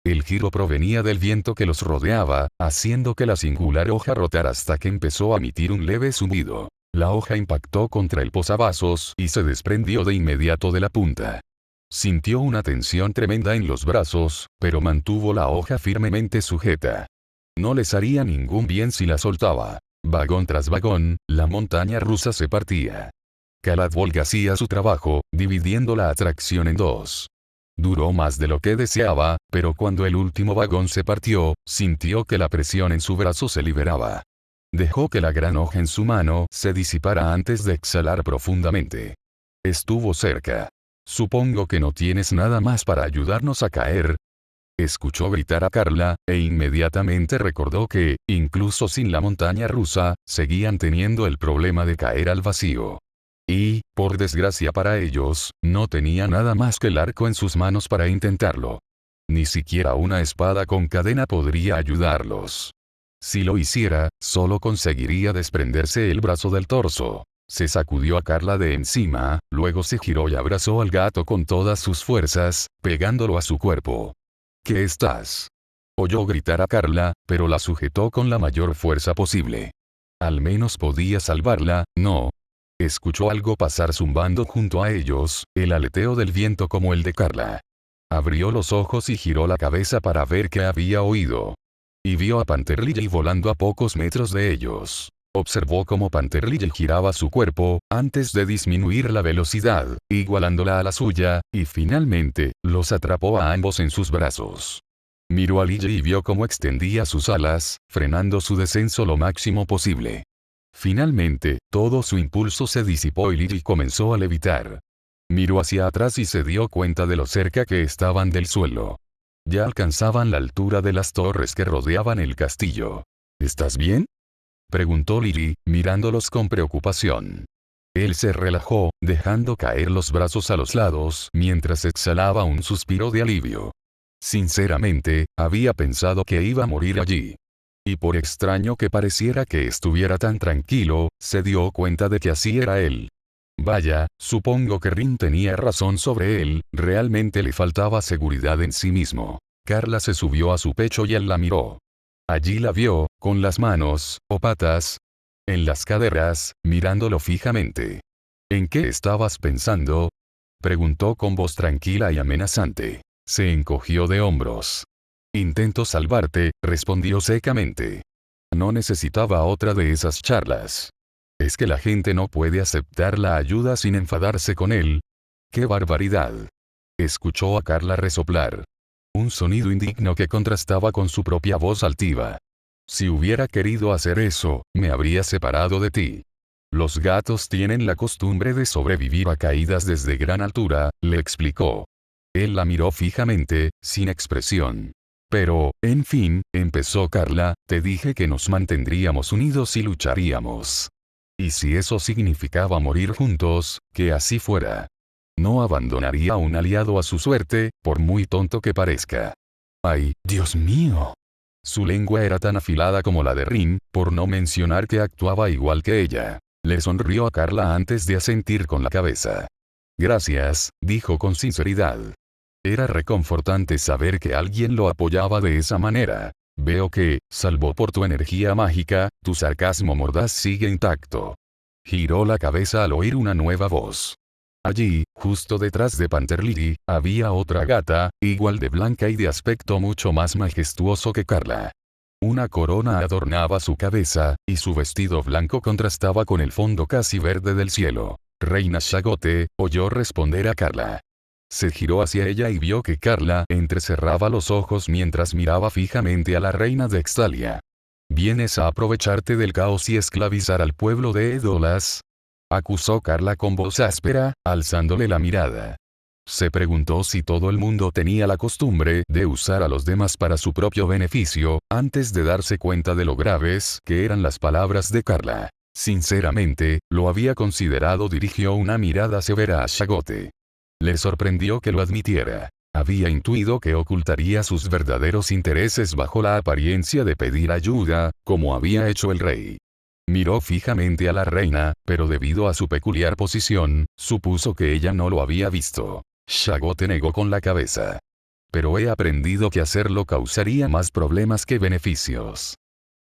El giro provenía del viento que los rodeaba, haciendo que la singular hoja rotara hasta que empezó a emitir un leve zumbido. La hoja impactó contra el posavasos y se desprendió de inmediato de la punta. Sintió una tensión tremenda en los brazos, pero mantuvo la hoja firmemente sujeta. No les haría ningún bien si la soltaba. Vagón tras vagón, la montaña rusa se partía. Caladwalk hacía su trabajo, dividiendo la atracción en dos. Duró más de lo que deseaba, pero cuando el último vagón se partió, sintió que la presión en su brazo se liberaba. Dejó que la gran hoja en su mano se disipara antes de exhalar profundamente. Estuvo cerca. Supongo que no tienes nada más para ayudarnos a caer. Escuchó gritar a Carla, e inmediatamente recordó que, incluso sin la montaña rusa, seguían teniendo el problema de caer al vacío. Y, por desgracia para ellos, no tenía nada más que el arco en sus manos para intentarlo. Ni siquiera una espada con cadena podría ayudarlos. Si lo hiciera, solo conseguiría desprenderse el brazo del torso. Se sacudió a Carla de encima, luego se giró y abrazó al gato con todas sus fuerzas, pegándolo a su cuerpo. ¿Qué estás? Oyó gritar a Carla, pero la sujetó con la mayor fuerza posible. Al menos podía salvarla, ¿no? Escuchó algo pasar zumbando junto a ellos, el aleteo del viento como el de Carla. Abrió los ojos y giró la cabeza para ver qué había oído. Y vio a Panterlily volando a pocos metros de ellos. Observó cómo Panterlily giraba su cuerpo, antes de disminuir la velocidad, igualándola a la suya, y finalmente, los atrapó a ambos en sus brazos. Miró a Lily y vio cómo extendía sus alas, frenando su descenso lo máximo posible. Finalmente, todo su impulso se disipó y Lily comenzó a levitar. Miró hacia atrás y se dio cuenta de lo cerca que estaban del suelo. Ya alcanzaban la altura de las torres que rodeaban el castillo. ¿Estás bien?, preguntó Lily, mirándolos con preocupación. Él se relajó, dejando caer los brazos a los lados, mientras exhalaba un suspiro de alivio. Sinceramente, había pensado que iba a morir allí. Y por extraño que pareciera que estuviera tan tranquilo, se dio cuenta de que así era él. Vaya, supongo que Rin tenía razón sobre él, realmente le faltaba seguridad en sí mismo. Carla se subió a su pecho y él la miró. Allí la vio, con las manos, o patas, en las caderas, mirándolo fijamente. ¿En qué estabas pensando?, preguntó con voz tranquila y amenazante. Se encogió de hombros. Intento salvarte, respondió secamente. No necesitaba otra de esas charlas. ¿Es que la gente no puede aceptar la ayuda sin enfadarse con él? ¡Qué barbaridad! Escuchó a Carla resoplar. Un sonido indigno que contrastaba con su propia voz altiva. Si hubiera querido hacer eso, me habría separado de ti. Los gatos tienen la costumbre de sobrevivir a caídas desde gran altura, le explicó. Él la miró fijamente, sin expresión. Pero, en fin, empezó Carla, te dije que nos mantendríamos unidos y lucharíamos. Y si eso significaba morir juntos, que así fuera. No abandonaría a un aliado a su suerte, por muy tonto que parezca. ¡Ay, Dios mío! Su lengua era tan afilada como la de Rin, por no mencionar que actuaba igual que ella. Le sonrió a Carla antes de asentir con la cabeza. Gracias, dijo con sinceridad. Era reconfortante saber que alguien lo apoyaba de esa manera. Veo que, salvo por tu energía mágica, tu sarcasmo mordaz sigue intacto. Giró la cabeza al oír una nueva voz. Allí, justo detrás de Panther Lily, había otra gata, igual de blanca y de aspecto mucho más majestuoso que Carla. Una corona adornaba su cabeza, y su vestido blanco contrastaba con el fondo casi verde del cielo. Reina Shagote, oyó responder a Carla. Se giró hacia ella y vio que Carla entrecerraba los ojos mientras miraba fijamente a la reina de Extalia. ¿Vienes a aprovecharte del caos y esclavizar al pueblo de Edolas?, acusó Carla con voz áspera, alzándole la mirada. Se preguntó si todo el mundo tenía la costumbre de usar a los demás para su propio beneficio, antes de darse cuenta de lo graves que eran las palabras de Carla. Sinceramente, lo había considerado. Dirigió una mirada severa a Shagote. Le sorprendió que lo admitiera. Había intuido que ocultaría sus verdaderos intereses bajo la apariencia de pedir ayuda, como había hecho el rey. Miró fijamente a la reina, pero debido a su peculiar posición, supuso que ella no lo había visto. Shagote negó con la cabeza. Pero he aprendido que hacerlo causaría más problemas que beneficios.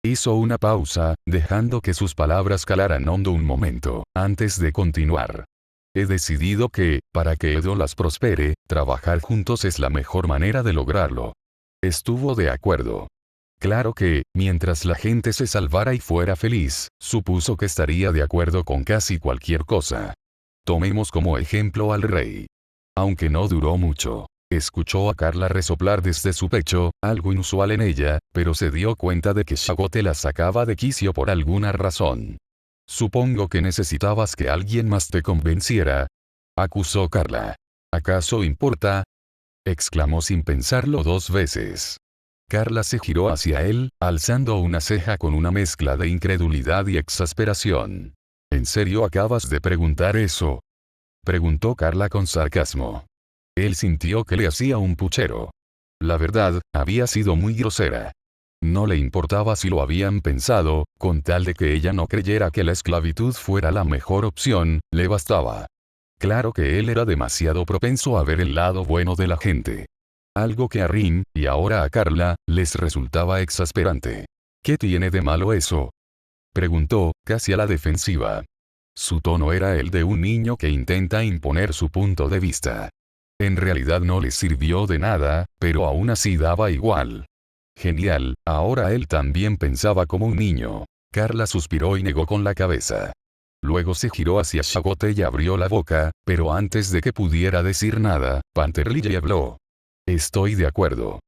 Hizo una pausa, dejando que sus palabras calaran hondo un momento, antes de continuar. He decidido que, para que Edolas prospere, trabajar juntos es la mejor manera de lograrlo. Estuvo de acuerdo. Claro que, mientras la gente se salvara y fuera feliz, supuso que estaría de acuerdo con casi cualquier cosa. Tomemos como ejemplo al rey. Aunque no duró mucho. Escuchó a Carla resoplar desde su pecho, algo inusual en ella, pero se dio cuenta de que Shagote la sacaba de quicio por alguna razón. Supongo que necesitabas que alguien más te convenciera, acusó Carla. ¿Acaso importa?, exclamó sin pensarlo dos veces. Carla se giró hacia él, alzando una ceja con una mezcla de incredulidad y exasperación. ¿En serio acabas de preguntar eso?, preguntó Carla con sarcasmo. Él sintió que le hacía un puchero. La verdad, había sido muy grosera. No le importaba si lo habían pensado, con tal de que ella no creyera que la esclavitud fuera la mejor opción, le bastaba. Claro que él era demasiado propenso a ver el lado bueno de la gente. Algo que a Rin, y ahora a Carla, les resultaba exasperante. ¿Qué tiene de malo eso?, preguntó, casi a la defensiva. Su tono era el de un niño que intenta imponer su punto de vista. En realidad no le sirvió de nada, pero aún así daba igual. Genial, ahora él también pensaba como un niño. Carla suspiró y negó con la cabeza. Luego se giró hacia Shagote y abrió la boca, pero antes de que pudiera decir nada, Panther Lily habló. Estoy de acuerdo.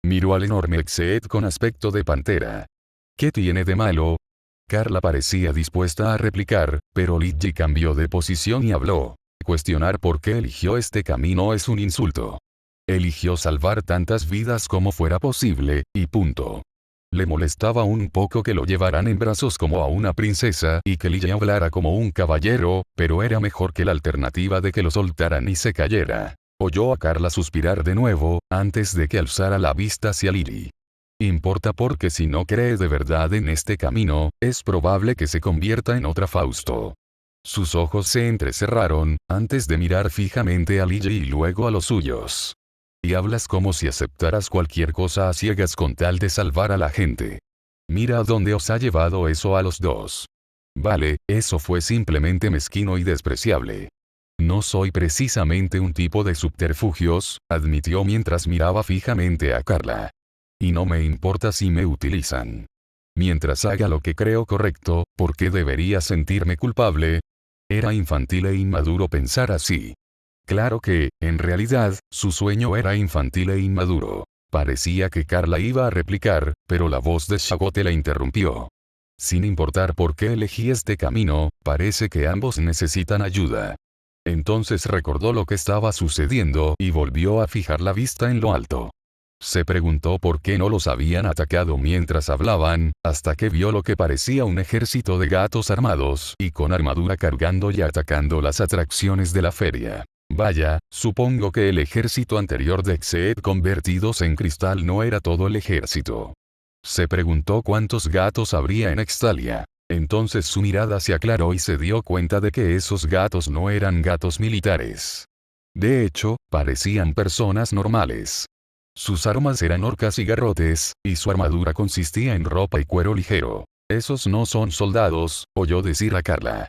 Miró al enorme Exeed con aspecto de pantera. ¿Qué tiene de malo?, Carla parecía dispuesta a replicar, pero Lily cambió de posición y habló. Cuestionar por qué eligió este camino es un insulto. Eligió salvar tantas vidas como fuera posible, y punto. Le molestaba un poco que lo llevaran en brazos como a una princesa y que Lily hablara como un caballero, pero era mejor que la alternativa de que lo soltaran y se cayera. Oyó a Carla suspirar de nuevo, antes de que alzara la vista hacia Lily. Importa porque si no cree de verdad en este camino, es probable que se convierta en otra Fausto. Sus ojos se entrecerraron, antes de mirar fijamente a Lily y luego a los suyos. Y hablas como si aceptaras cualquier cosa a ciegas con tal de salvar a la gente. Mira a dónde os ha llevado eso a los dos. Vale, eso fue simplemente mezquino y despreciable. No soy precisamente un tipo de subterfugios, admitió mientras miraba fijamente a Carla. Y no me importa si me utilizan. Mientras haga lo que creo correcto, ¿por qué debería sentirme culpable? Era infantil e inmaduro pensar así. Claro que, en realidad, su sueño era infantil e inmaduro. Parecía que Carla iba a replicar, pero la voz de Shagote la interrumpió. Sin importar por qué elegí este camino, parece que ambos necesitan ayuda. Entonces recordó lo que estaba sucediendo y volvió a fijar la vista en lo alto. Se preguntó por qué no los habían atacado mientras hablaban, hasta que vio lo que parecía un ejército de gatos armados y con armadura cargando y atacando las atracciones de la feria. Vaya, supongo que el ejército anterior de Exeed convertidos en cristal no era todo el ejército. Se preguntó cuántos gatos habría en Extalia. Entonces su mirada se aclaró y se dio cuenta de que esos gatos no eran gatos militares. De hecho, parecían personas normales. Sus armas eran orcas y garrotes, y su armadura consistía en ropa y cuero ligero. Esos no son soldados, oyó decir a Carla.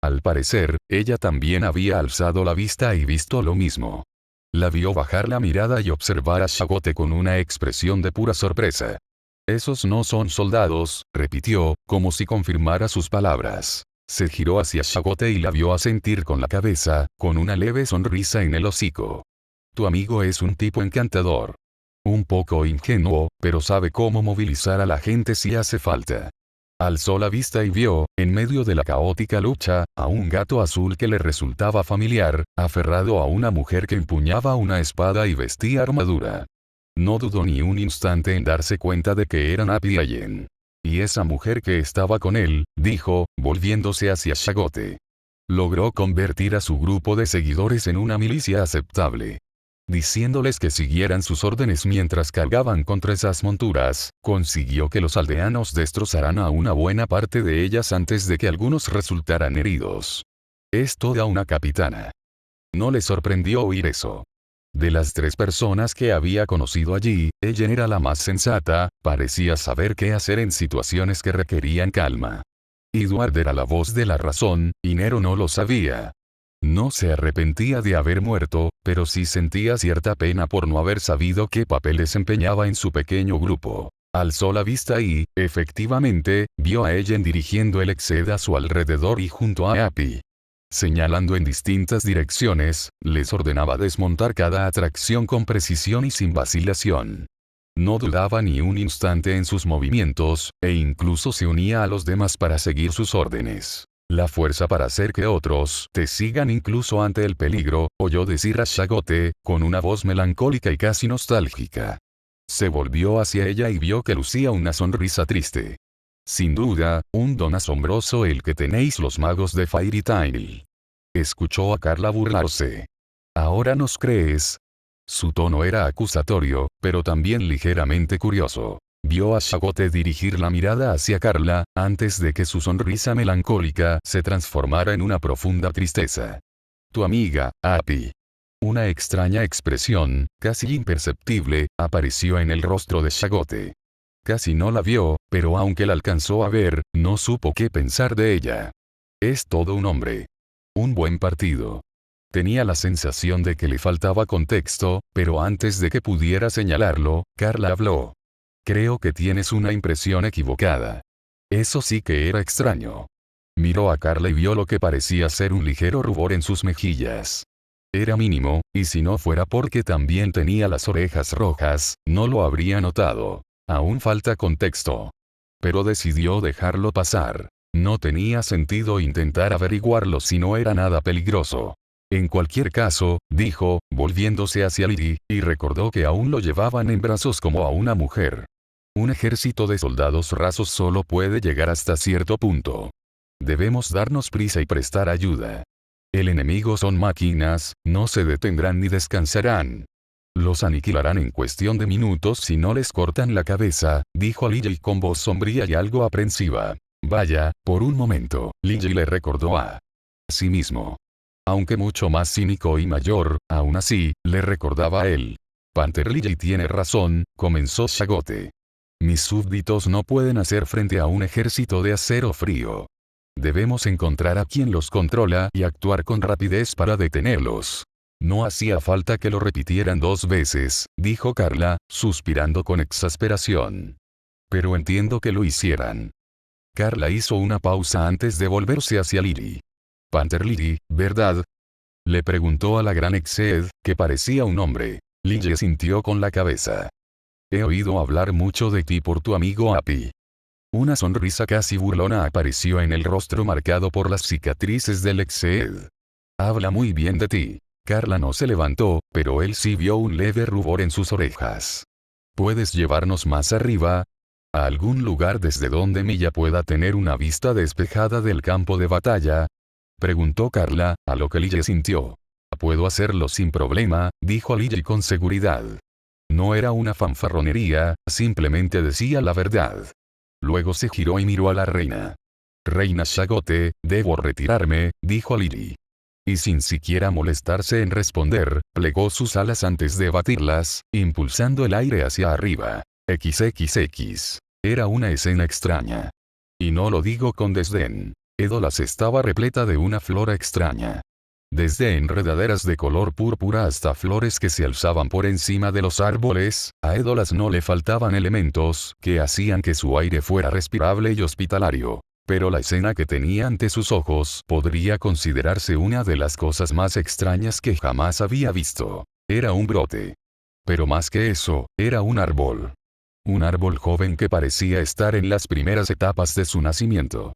Al parecer, ella también había alzado la vista y visto lo mismo. La vio bajar la mirada y observar a Shagote con una expresión de pura sorpresa. Esos no son soldados, repitió, como si confirmara sus palabras. Se giró hacia Shagote y la vio asentir con la cabeza, con una leve sonrisa en el hocico. Tu amigo es un tipo encantador. Un poco ingenuo, pero sabe cómo movilizar a la gente si hace falta. Alzó la vista y vio, en medio de la caótica lucha, a un gato azul que le resultaba familiar, aferrado a una mujer que empuñaba una espada y vestía armadura. No dudó ni un instante en darse cuenta de que era Napi Allen. Y esa mujer que estaba con él, dijo, volviéndose hacia Shagote. Logró convertir a su grupo de seguidores en una milicia aceptable. Diciéndoles que siguieran sus órdenes mientras cargaban contra esas monturas, consiguió que los aldeanos destrozaran a una buena parte de ellas antes de que algunos resultaran heridos. Es toda una capitana. No le sorprendió oír eso. De las 3 personas que había conocido allí, ella era la más sensata, parecía saber qué hacer en situaciones que requerían calma. Edward era la voz de la razón, y Nero no lo sabía. No se arrepentía de haber muerto, pero sí sentía cierta pena por no haber sabido qué papel desempeñaba en su pequeño grupo. Alzó la vista y, efectivamente, vio a Ellen dirigiendo el Exeed a su alrededor y junto a Happy. Señalando en distintas direcciones, les ordenaba desmontar cada atracción con precisión y sin vacilación. No dudaba ni un instante en sus movimientos, e incluso se unía a los demás para seguir sus órdenes. La fuerza para hacer que otros te sigan incluso ante el peligro, oyó decir a Shagote, con una voz melancólica y casi nostálgica. Se volvió hacia ella y vio que lucía una sonrisa triste. Sin duda, un don asombroso el que tenéis los magos de Fairy Tail. Escuchó a Carla burlarse. ¿Ahora nos crees? Su tono era acusatorio, pero también ligeramente curioso. Vio a Shagote dirigir la mirada hacia Carla, antes de que su sonrisa melancólica se transformara en una profunda tristeza. Tu amiga, Happy. Una extraña expresión, casi imperceptible, apareció en el rostro de Shagote. Casi no la vio, pero aunque la alcanzó a ver, no supo qué pensar de ella. Es todo un hombre. Un buen partido. Tenía la sensación de que le faltaba contexto, pero antes de que pudiera señalarlo, Carla habló. Creo que tienes una impresión equivocada. Eso sí que era extraño. Miró a Carla y vio lo que parecía ser un ligero rubor en sus mejillas. Era mínimo, y si no fuera porque también tenía las orejas rojas, no lo habría notado. Aún falta contexto. Pero decidió dejarlo pasar. No tenía sentido intentar averiguarlo si no era nada peligroso. En cualquier caso, dijo, volviéndose hacia Lily, y recordó que aún lo llevaban en brazos como a una mujer. Un ejército de soldados rasos solo puede llegar hasta cierto punto. Debemos darnos prisa y prestar ayuda. El enemigo son máquinas, no se detendrán ni descansarán. Los aniquilarán en cuestión de minutos si no les cortan la cabeza, dijo Lily con voz sombría y algo aprensiva. Vaya, por un momento, Lily le recordó a sí mismo. Aunque mucho más cínico y mayor, aún así, le recordaba a él. Panther Lily tiene razón, comenzó Shagote. Mis súbditos no pueden hacer frente a un ejército de acero frío. Debemos encontrar a quien los controla y actuar con rapidez para detenerlos. No hacía falta que lo repitieran 2 veces, dijo Carla, suspirando con exasperación. Pero entiendo que lo hicieran. Carla hizo una pausa antes de volverse hacia Lily. Panther Lily, ¿verdad? Le preguntó a la gran Exeed, que parecía un hombre. Lily sintió con la cabeza. He oído hablar mucho de ti por tu amigo Happy. Una sonrisa casi burlona apareció en el rostro marcado por las cicatrices del Exeed. Habla muy bien de ti. Carla no se levantó, pero él sí vio un leve rubor en sus orejas. ¿Puedes llevarnos más arriba? ¿A algún lugar desde donde Milla pueda tener una vista despejada del campo de batalla? Preguntó Carla, a lo que Lily sintió. Puedo hacerlo sin problema, dijo Lily con seguridad. No era una fanfarronería, simplemente decía la verdad. Luego se giró y miró a la reina. Reina Shagote, debo retirarme, dijo Lily. Y sin siquiera molestarse en responder, plegó sus alas antes de batirlas, impulsando el aire hacia arriba. XXX. Era una escena extraña. Y no lo digo con desdén. Édolas estaba repleta de una flora extraña. Desde enredaderas de color púrpura hasta flores que se alzaban por encima de los árboles, a Édolas no le faltaban elementos que hacían que su aire fuera respirable y hospitalario. Pero la escena que tenía ante sus ojos podría considerarse una de las cosas más extrañas que jamás había visto. Era un brote. Pero más que eso, era un árbol. Un árbol joven que parecía estar en las primeras etapas de su nacimiento.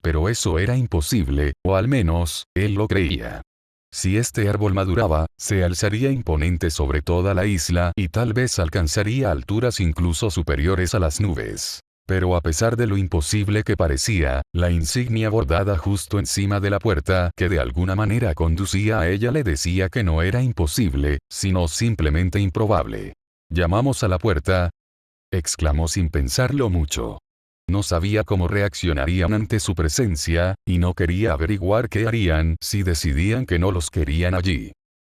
Pero eso era imposible, o al menos, él lo creía. Si este árbol maduraba, se alzaría imponente sobre toda la isla y tal vez alcanzaría alturas incluso superiores a las nubes. Pero a pesar de lo imposible que parecía, la insignia bordada justo encima de la puerta que de alguna manera conducía a ella le decía que no era imposible, sino simplemente improbable. «Llamamos a la puerta», exclamó sin pensarlo mucho. No sabía cómo reaccionarían ante su presencia, y no quería averiguar qué harían si decidían que no los querían allí.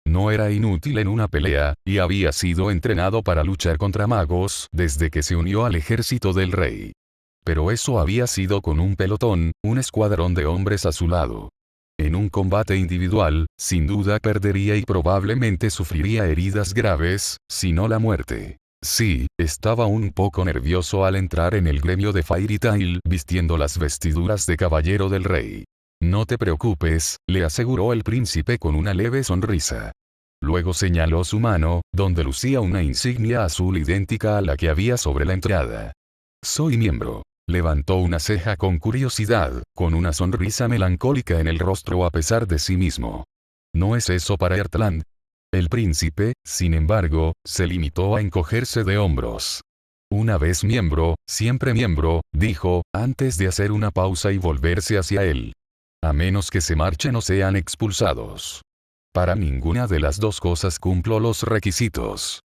No era inútil en una pelea, y había sido entrenado para luchar contra magos desde que se unió al ejército del rey. Pero eso había sido con un pelotón, un escuadrón de hombres a su lado. En un combate individual, sin duda perdería y probablemente sufriría heridas graves, si no la muerte. Sí, estaba un poco nervioso al entrar en el gremio de Fairy Tail vistiendo las vestiduras de caballero del rey. No te preocupes, le aseguró el príncipe con una leve sonrisa. Luego señaló su mano, donde lucía una insignia azul idéntica a la que había sobre la entrada. Soy miembro. Levantó una ceja con curiosidad, con una sonrisa melancólica en el rostro a pesar de sí mismo. ¿No es eso para Heartland? El príncipe, sin embargo, se limitó a encogerse de hombros. Una vez miembro, siempre miembro, dijo, antes de hacer una pausa y volverse hacia él. A menos que se marchen o sean expulsados. Para ninguna de las dos cosas cumplo los requisitos.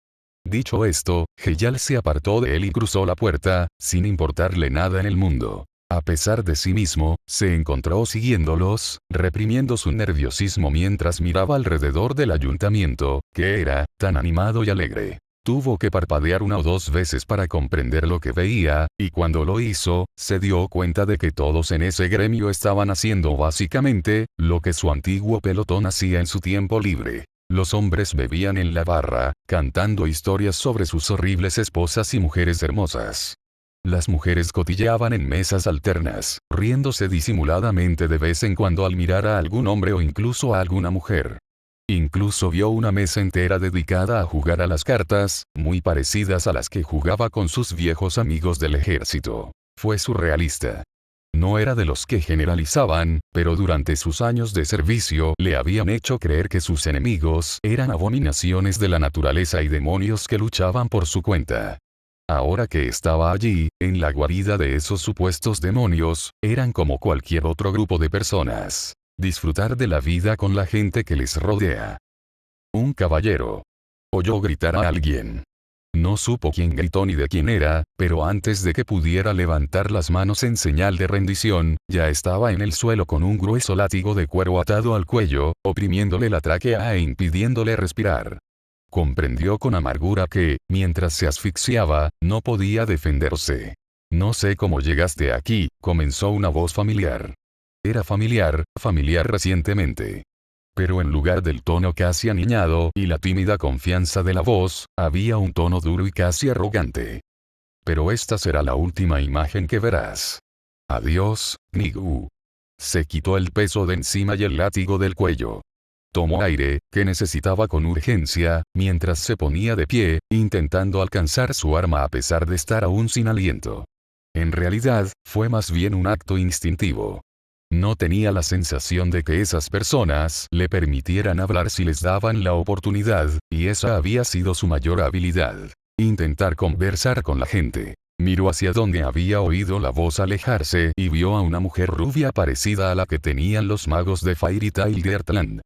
Dicho esto, Heyal se apartó de él y cruzó la puerta, sin importarle nada en el mundo. A pesar de sí mismo, se encontró siguiéndolos, reprimiendo su nerviosismo mientras miraba alrededor del ayuntamiento, que era tan animado y alegre. Tuvo que parpadear una o dos veces para comprender lo que veía, y cuando lo hizo, se dio cuenta de que todos en ese gremio estaban haciendo básicamente lo que su antiguo pelotón hacía en su tiempo libre. Los hombres bebían en la barra, cantando historias sobre sus horribles esposas y mujeres hermosas. Las mujeres cotilleaban en mesas alternas, riéndose disimuladamente de vez en cuando al mirar a algún hombre o incluso a alguna mujer. Incluso vio una mesa entera dedicada a jugar a las cartas, muy parecidas a las que jugaba con sus viejos amigos del ejército. Fue surrealista. No era de los que generalizaban, pero durante sus años de servicio le habían hecho creer que sus enemigos eran abominaciones de la naturaleza y demonios que luchaban por su cuenta. Ahora que estaba allí, en la guarida de esos supuestos demonios, eran como cualquier otro grupo de personas. Disfrutar de la vida con la gente que les rodea. Un caballero. Oyó gritar a alguien. No supo quién gritó ni de quién era, pero antes de que pudiera levantar las manos en señal de rendición, ya estaba en el suelo con un grueso látigo de cuero atado al cuello, oprimiéndole la tráquea e impidiéndole respirar. Comprendió con amargura que, mientras se asfixiaba, no podía defenderse. No sé cómo llegaste aquí, comenzó una voz familiar. Era familiar recientemente. Pero en lugar del tono casi aniñado y la tímida confianza de la voz, había un tono duro y casi arrogante. Pero esta será la última imagen que verás. Adiós, Gnigu. Se quitó el peso de encima y el látigo del cuello. Tomó aire, que necesitaba con urgencia, mientras se ponía de pie, intentando alcanzar su arma a pesar de estar aún sin aliento. En realidad, fue más bien un acto instintivo. No tenía la sensación de que esas personas le permitieran hablar si les daban la oportunidad, y esa había sido su mayor habilidad. Intentar conversar con la gente. Miró hacia donde había oído la voz alejarse y vio a una mujer rubia parecida a la que tenían los magos de Fairy Tail de Heartland.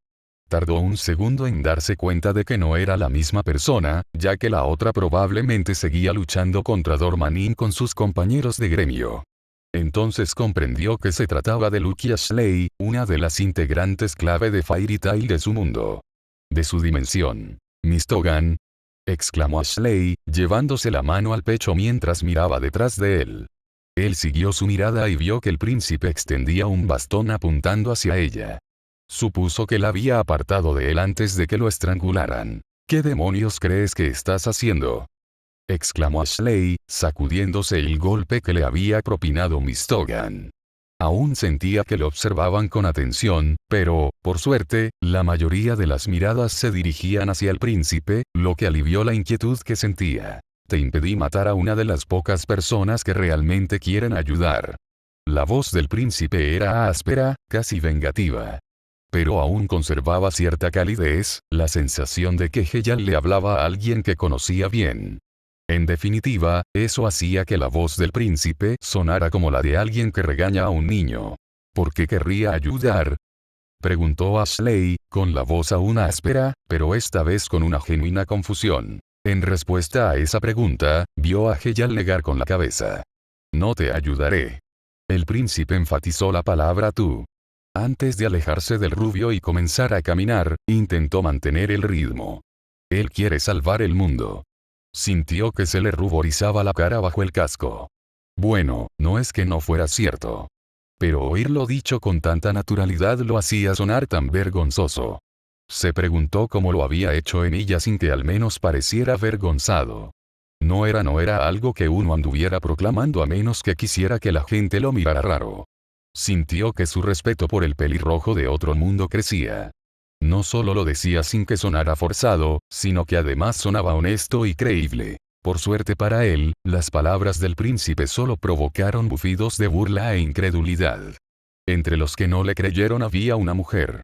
Tardó un segundo en darse cuenta de que no era la misma persona, ya que la otra probablemente seguía luchando contra Dormanin con sus compañeros de gremio. Entonces comprendió que se trataba de Lucky Ashley, una de las integrantes clave de Fairy Tail de su mundo. De su dimensión. «Mistogan», exclamó Ashley, llevándose la mano al pecho mientras miraba detrás de él. Él siguió su mirada y vio que el príncipe extendía un bastón apuntando hacia ella. Supuso que la había apartado de él antes de que lo estrangularan. «¿Qué demonios crees que estás haciendo?», exclamó Ashley, sacudiéndose el golpe que le había propinado Mistogan. Aún sentía que lo observaban con atención, pero, por suerte, la mayoría de las miradas se dirigían hacia el príncipe, lo que alivió la inquietud que sentía. «Te impedí matar a una de las pocas personas que realmente quieren ayudar». La voz del príncipe era áspera, casi vengativa. Pero aún conservaba cierta calidez, la sensación de que Heyal le hablaba a alguien que conocía bien. En definitiva, eso hacía que la voz del príncipe sonara como la de alguien que regaña a un niño. «¿Por qué querría ayudar?», preguntó Ashley, con la voz aún áspera, pero esta vez con una genuina confusión. En respuesta a esa pregunta, vio a Heyal negar con la cabeza. «No te ayudaré». El príncipe enfatizó la palabra tú. Antes de alejarse del rubio y comenzar a caminar, intentó mantener el ritmo. Él quiere salvar el mundo. Sintió que se le ruborizaba la cara bajo el casco. Bueno, no es que no fuera cierto. Pero oírlo dicho con tanta naturalidad lo hacía sonar tan vergonzoso. Se preguntó cómo lo había hecho en ella sin que al menos pareciera avergonzado. No era algo que uno anduviera proclamando a menos que quisiera que la gente lo mirara raro. Sintió que su respeto por el pelirrojo de otro mundo crecía. No solo lo decía sin que sonara forzado, sino que además sonaba honesto y creíble. Por suerte para él, las palabras del príncipe solo provocaron bufidos de burla e incredulidad. Entre los que no le creyeron había una mujer.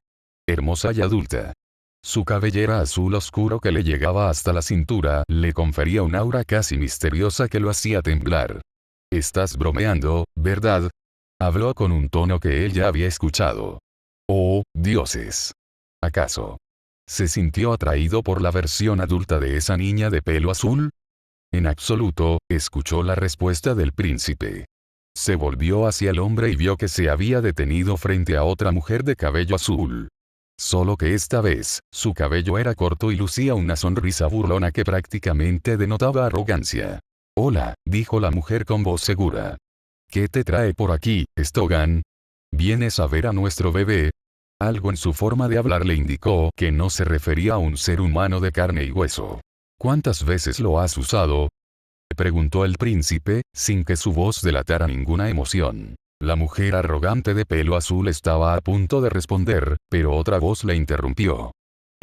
Hermosa y adulta. Su cabellera azul oscuro que le llegaba hasta la cintura le confería un aura casi misteriosa que lo hacía temblar. «Estás bromeando, ¿verdad?», habló con un tono que él ya había escuchado. «Oh, dioses. ¿Acaso se sintió atraído por la versión adulta de esa niña de pelo azul?». «En absoluto», escuchó la respuesta del príncipe. Se volvió hacia el hombre y vio que se había detenido frente a otra mujer de cabello azul. Solo que esta vez, su cabello era corto y lucía una sonrisa burlona que prácticamente denotaba arrogancia. «Hola», dijo la mujer con voz segura. «¿Qué te trae por aquí, Stogan? ¿Vienes a ver a nuestro bebé?». Algo en su forma de hablar le indicó que no se refería a un ser humano de carne y hueso. «¿Cuántas veces lo has usado?», preguntó el príncipe, sin que su voz delatara ninguna emoción. La mujer arrogante de pelo azul estaba a punto de responder, pero otra voz le interrumpió.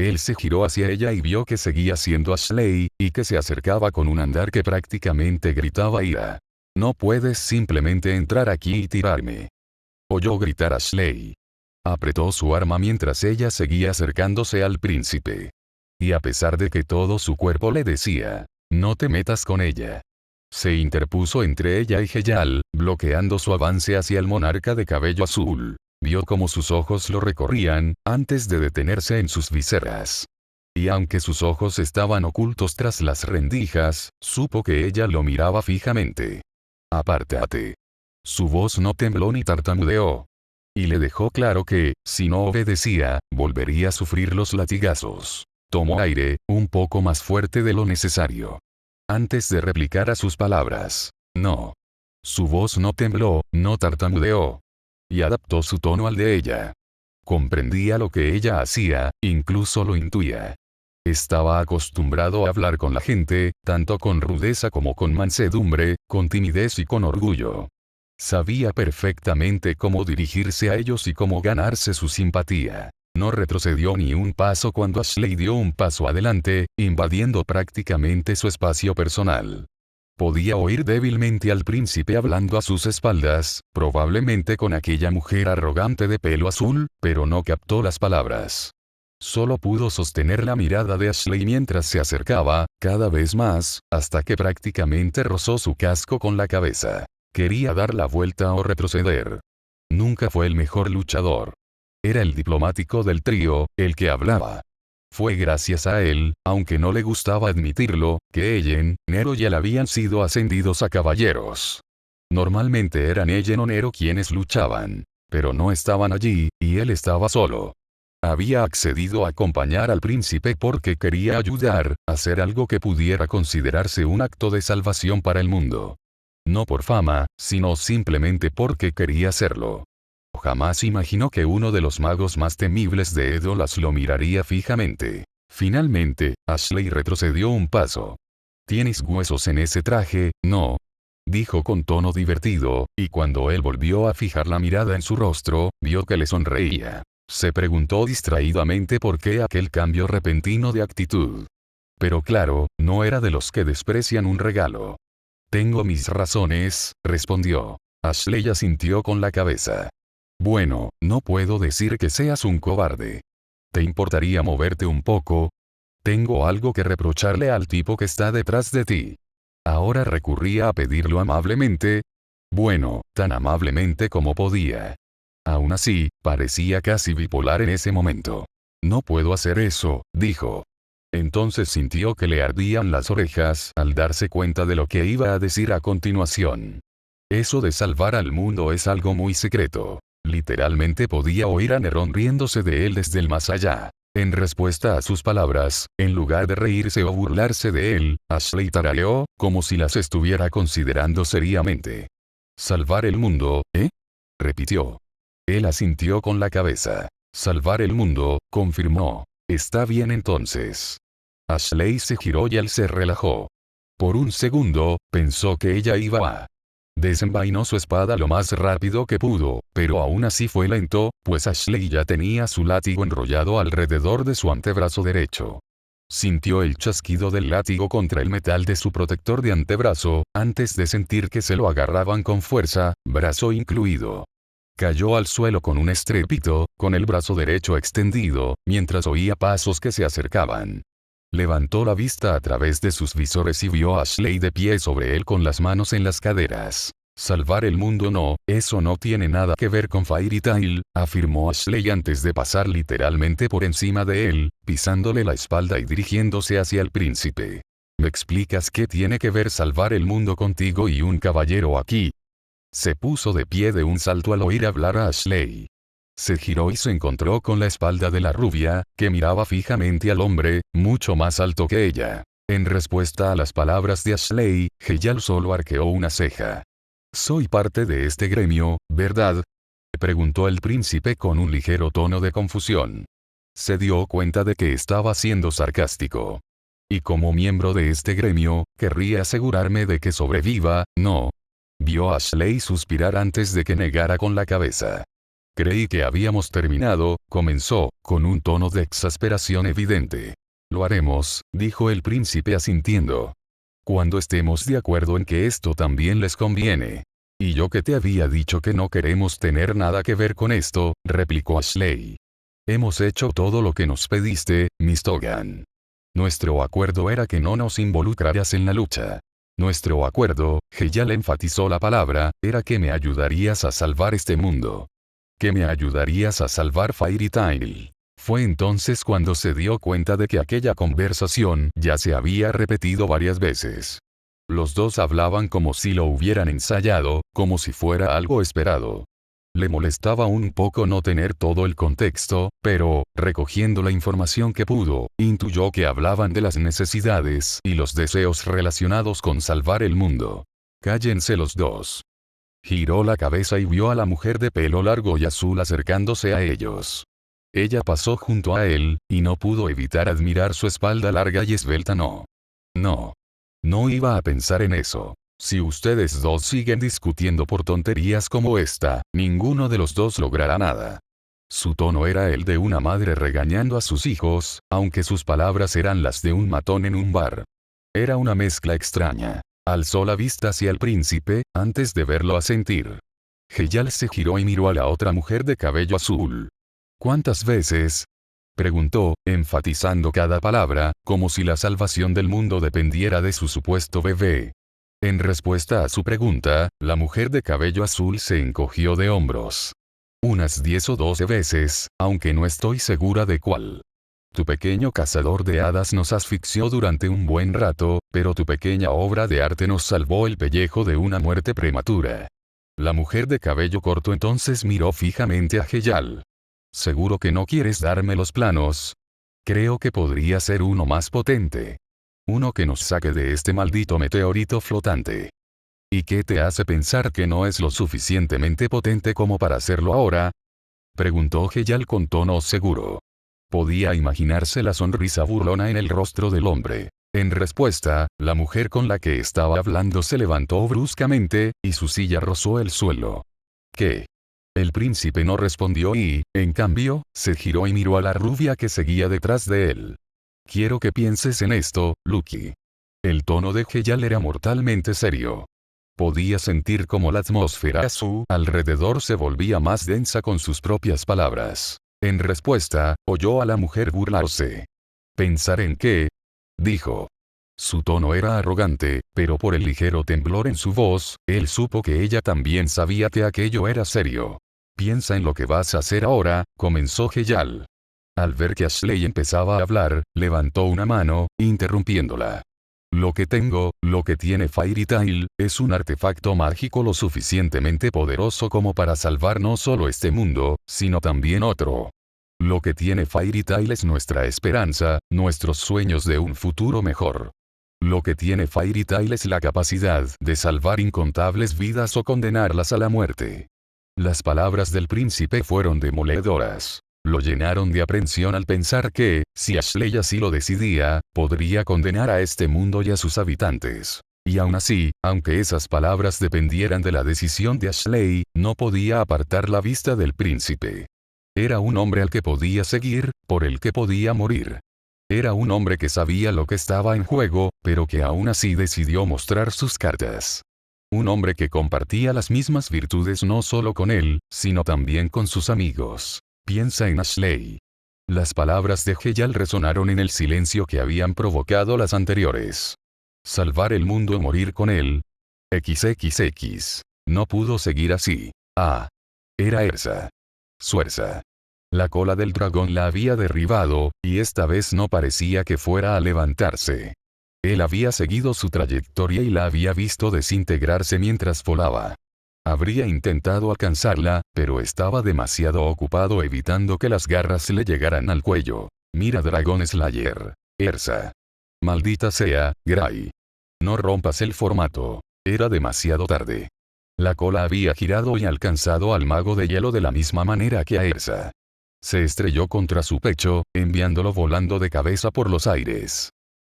Él se giró hacia ella y vio que seguía siendo Ashley, y que se acercaba con un andar que prácticamente gritaba ira. «No puedes simplemente entrar aquí y tirarme», oyó gritar Ashley. Apretó su arma mientras ella seguía acercándose al príncipe. Y a pesar de que todo su cuerpo le decía, «no te metas con ella», se interpuso entre ella y Heyal, bloqueando su avance hacia el monarca de cabello azul. Vio cómo sus ojos lo recorrían, antes de detenerse en sus viseras. Y aunque sus ojos estaban ocultos tras las rendijas, supo que ella lo miraba fijamente. «Apártate». Su voz no tembló ni tartamudeó. Y le dejó claro que, si no obedecía, volvería a sufrir los latigazos. Tomó aire, un poco más fuerte de lo necesario. Antes de replicar a sus palabras. «No». Su voz no tembló, no tartamudeó. Y adaptó su tono al de ella. Comprendía lo que ella hacía, incluso lo intuía. Estaba acostumbrado a hablar con la gente, tanto con rudeza como con mansedumbre, con timidez y con orgullo. Sabía perfectamente cómo dirigirse a ellos y cómo ganarse su simpatía. No retrocedió ni un paso cuando Ashley dio un paso adelante, invadiendo prácticamente su espacio personal. Podía oír débilmente al príncipe hablando a sus espaldas, probablemente con aquella mujer arrogante de pelo azul, pero no captó las palabras. Solo pudo sostener la mirada de Ashley mientras se acercaba, cada vez más, hasta que prácticamente rozó su casco con la cabeza. Quería dar la vuelta o retroceder. Nunca fue el mejor luchador. Era el diplomático del trío, el que hablaba. Fue gracias a él, aunque no le gustaba admitirlo, que Ellen, Nero y él habían sido ascendidos a caballeros. Normalmente eran Ellen o Nero quienes luchaban. Pero no estaban allí, y él estaba solo. Había accedido a acompañar al príncipe porque quería ayudar, a hacer algo que pudiera considerarse un acto de salvación para el mundo. No por fama, sino simplemente porque quería hacerlo. Jamás imaginó que uno de los magos más temibles de Edolas lo miraría fijamente. Finalmente, Ashley retrocedió un paso. ¿Tienes huesos en ese traje? No. Dijo con tono divertido, y cuando él volvió a fijar la mirada en su rostro, vio que le sonreía. Se preguntó distraídamente por qué aquel cambio repentino de actitud. Pero claro, no era de los que desprecian un regalo. Tengo mis razones, respondió. Ashley asintió con la cabeza. Bueno, no puedo decir que seas un cobarde. ¿Te importaría moverte un poco? Tengo algo que reprocharle al tipo que está detrás de ti. Ahora recurría a pedirlo amablemente. Bueno, tan amablemente como podía. Aún así, parecía casi bipolar en ese momento. No puedo hacer eso, dijo. Entonces sintió que le ardían las orejas al darse cuenta de lo que iba a decir a continuación. Eso de salvar al mundo es algo muy secreto. Literalmente podía oír a Neron riéndose de él desde el más allá. En respuesta a sus palabras, en lugar de reírse o burlarse de él, Ashley tarareó, como si las estuviera considerando seriamente. ¿Salvar el mundo, eh? Repitió. Él asintió con la cabeza. Salvar el mundo, confirmó. Está bien entonces. Ashley se giró y él se relajó. Por un segundo, pensó que ella iba a desenvainó su espada lo más rápido que pudo, pero aún así fue lento, pues Ashley ya tenía su látigo enrollado alrededor de su antebrazo derecho. Sintió el chasquido del látigo contra el metal de su protector de antebrazo, antes de sentir que se lo agarraban con fuerza, brazo incluido. Cayó al suelo con un estrépito, con el brazo derecho extendido, mientras oía pasos que se acercaban. Levantó la vista a través de sus visores y vio a Ashley de pie sobre él con las manos en las caderas. Salvar el mundo no, eso no tiene nada que ver con Fairy Tail, afirmó Ashley antes de pasar literalmente por encima de él, pisándole la espalda y dirigiéndose hacia el príncipe. ¿Me explicas qué tiene que ver salvar el mundo contigo y un caballero aquí? Se puso de pie de un salto al oír hablar a Ashley. Se giró y se encontró con la espalda de la rubia, que miraba fijamente al hombre, mucho más alto que ella. En respuesta a las palabras de Ashley, Heyal solo arqueó una ceja. «Soy parte de este gremio, ¿verdad?», preguntó el príncipe con un ligero tono de confusión. Se dio cuenta de que estaba siendo sarcástico. «Y como miembro de este gremio, querría asegurarme de que sobreviva, ¿no?». Vio a Ashley suspirar antes de que negara con la cabeza. «Creí que habíamos terminado», comenzó, con un tono de exasperación evidente. «Lo haremos», dijo el príncipe asintiendo. «Cuando estemos de acuerdo en que esto también les conviene». «Y yo que te había dicho que no queremos tener nada que ver con esto», replicó Ashley. «Hemos hecho todo lo que nos pediste, Miss Togan. Nuestro acuerdo era que no nos involucraras en la lucha. Nuestro acuerdo», Heyal enfatizó la palabra, «era que me ayudarías a salvar este mundo. Que me ayudarías a salvar Fairy Tail». Fue entonces cuando se dio cuenta de que aquella conversación ya se había repetido varias veces. Los dos hablaban como si lo hubieran ensayado, como si fuera algo esperado. Le molestaba un poco no tener todo el contexto, pero, recogiendo la información que pudo, intuyó que hablaban de las necesidades y los deseos relacionados con salvar el mundo. «Cállense los dos». Giró la cabeza y vio a la mujer de pelo largo y azul acercándose a ellos. Ella pasó junto a él, y no pudo evitar admirar su espalda larga y esbelta. No iba a pensar en eso. Si ustedes dos siguen discutiendo por tonterías como esta, ninguno de los dos logrará nada. Su tono era el de una madre regañando a sus hijos, aunque sus palabras eran las de un matón en un bar. Era una mezcla extraña. Alzó la vista hacia el príncipe, antes de verlo asentir. Heyal se giró y miró a la otra mujer de cabello azul. «¿Cuántas veces?», preguntó, enfatizando cada palabra, como si la salvación del mundo dependiera de su supuesto bebé. En respuesta a su pregunta, la mujer de cabello azul se encogió de hombros. Unas 10 o 12 veces, aunque no estoy segura de cuál. Tu pequeño cazador de hadas nos asfixió durante un buen rato, pero tu pequeña obra de arte nos salvó el pellejo de una muerte prematura. La mujer de cabello corto entonces miró fijamente a Heyal. ¿Seguro que no quieres darme los planos? Creo que podría ser uno más potente. Uno que nos saque de este maldito meteorito flotante. ¿Y qué te hace pensar que no es lo suficientemente potente como para hacerlo ahora? Preguntó Heyal con tono seguro. Podía imaginarse la sonrisa burlona en el rostro del hombre. En respuesta, la mujer con la que estaba hablando se levantó bruscamente, y su silla rozó el suelo. ¿Qué? El príncipe no respondió y, en cambio, se giró y miró a la rubia que seguía detrás de él. Quiero que pienses en esto, Lucky. El tono de Heyal era mortalmente serio. Podía sentir cómo la atmósfera a su alrededor se volvía más densa con sus propias palabras. En respuesta, oyó a la mujer burlarse. ¿Pensar en qué? Dijo. Su tono era arrogante, pero por el ligero temblor en su voz, él supo que ella también sabía que aquello era serio. Piensa en lo que vas a hacer ahora, comenzó Heyal. Al ver que Ashley empezaba a hablar, levantó una mano, interrumpiéndola. Lo que tengo, lo que tiene Fairy Tail, es un artefacto mágico lo suficientemente poderoso como para salvar no solo este mundo, sino también otro. Lo que tiene Fairy Tail es nuestra esperanza, nuestros sueños de un futuro mejor. Lo que tiene Fairy Tail es la capacidad de salvar incontables vidas o condenarlas a la muerte. Las palabras del príncipe fueron demoledoras. Lo llenaron de aprensión al pensar que, si Ashley así lo decidía, podría condenar a este mundo y a sus habitantes. Y aún así, aunque esas palabras dependieran de la decisión de Ashley, no podía apartar la vista del príncipe. Era un hombre al que podía seguir, por el que podía morir. Era un hombre que sabía lo que estaba en juego, pero que aún así decidió mostrar sus cartas. Un hombre que compartía las mismas virtudes no solo con él, sino también con sus amigos. Piensa en Ashley. Las palabras de Heyal resonaron en el silencio que habían provocado las anteriores. Salvar el mundo o morir con él. XXX. No pudo seguir así. Ah. Era Ersa. Suerza. La cola del dragón la había derribado, y esta vez no parecía que fuera a levantarse. Él había seguido su trayectoria y la había visto desintegrarse mientras volaba. Habría intentado alcanzarla, pero estaba demasiado ocupado evitando que las garras le llegaran al cuello. Mira Dragon Slayer. Ersa. Maldita sea, Gray. No rompas el formato. Era demasiado tarde. La cola había girado y alcanzado al mago de hielo de la misma manera que a Ersa. Se estrelló contra su pecho, enviándolo volando de cabeza por los aires.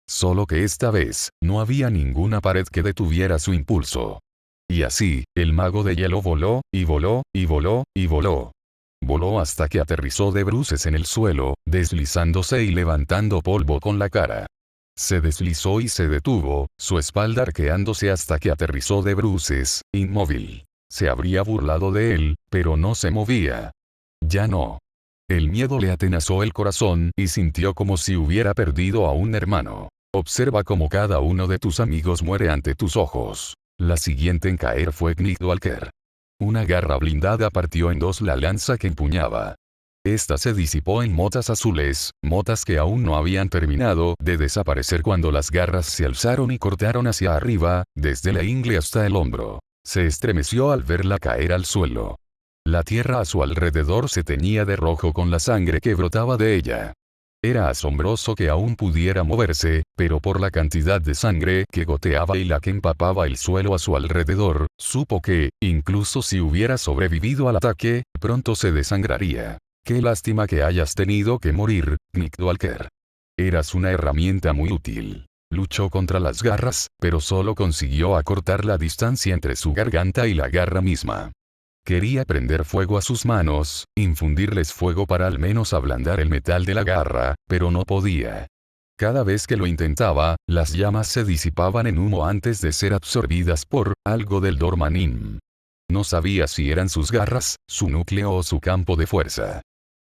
Solo que esta vez, no había ninguna pared que detuviera su impulso. Y así, el mago de hielo voló, y voló, y voló, y voló. Voló hasta que aterrizó de bruces en el suelo, deslizándose y levantando polvo con la cara. Se deslizó y se detuvo, su espalda arqueándose hasta que aterrizó de bruces, inmóvil. Se habría burlado de él, pero no se movía. Ya no. El miedo le atenazó el corazón y sintió como si hubiera perdido a un hermano. Observa cómo cada uno de tus amigos muere ante tus ojos. La siguiente en caer fue Gnidwalker. Una garra blindada partió en dos la lanza que empuñaba. Esta se disipó en motas azules, motas que aún no habían terminado de desaparecer cuando las garras se alzaron y cortaron hacia arriba, desde la ingle hasta el hombro. Se estremeció al verla caer al suelo. La tierra a su alrededor se teñía de rojo con la sangre que brotaba de ella. Era asombroso que aún pudiera moverse, pero por la cantidad de sangre que goteaba y la que empapaba el suelo a su alrededor, supo que, incluso si hubiera sobrevivido al ataque, pronto se desangraría. Qué lástima que hayas tenido que morir, Gnidwalker. Eras una herramienta muy útil. Luchó contra las garras, pero solo consiguió acortar la distancia entre su garganta y la garra misma. Quería prender fuego a sus manos, infundirles fuego para al menos ablandar el metal de la garra, pero no podía. Cada vez que lo intentaba, las llamas se disipaban en humo antes de ser absorbidas por algo del Dormanim. No sabía si eran sus garras, su núcleo o su campo de fuerza.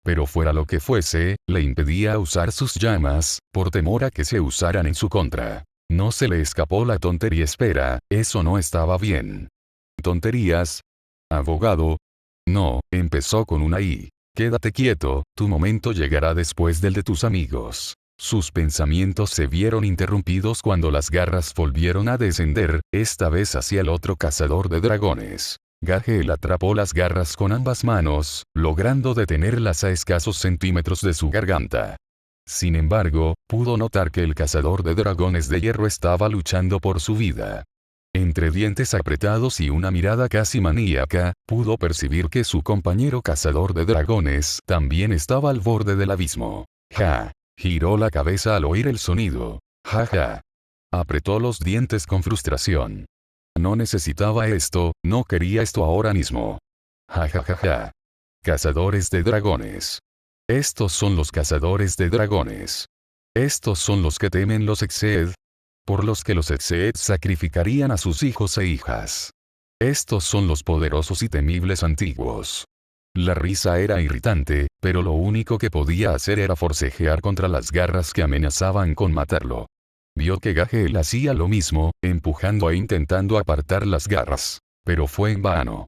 Pero fuera lo que fuese, le impedía usar sus llamas, por temor a que se usaran en su contra. No se le escapó la tontería. Espera, eso no estaba bien. ¿Tonterías? Abogado. No, empezó con una I. Quédate quieto, tu momento llegará después del de tus amigos. Sus pensamientos se vieron interrumpidos cuando las garras volvieron a descender, esta vez hacia el otro cazador de dragones. Gahel atrapó las garras con ambas manos, logrando detenerlas a escasos centímetros de su garganta. Sin embargo, pudo notar que el cazador de dragones de hierro estaba luchando por su vida. Entre dientes apretados y una mirada casi maníaca, pudo percibir que su compañero cazador de dragones también estaba al borde del abismo. ¡Ja! Giró la cabeza al oír el sonido. ¡Ja ja! Apretó los dientes con frustración. No necesitaba esto, no quería esto ahora mismo. ¡Ja ja ja ja! Cazadores de dragones. Estos son los cazadores de dragones. Estos son los que temen los Exeed, por los que los Exeed sacrificarían a sus hijos e hijas. Estos son los poderosos y temibles antiguos. La risa era irritante, pero lo único que podía hacer era forcejear contra las garras que amenazaban con matarlo. Vio que Gahel hacía lo mismo, empujando e intentando apartar las garras. Pero fue en vano.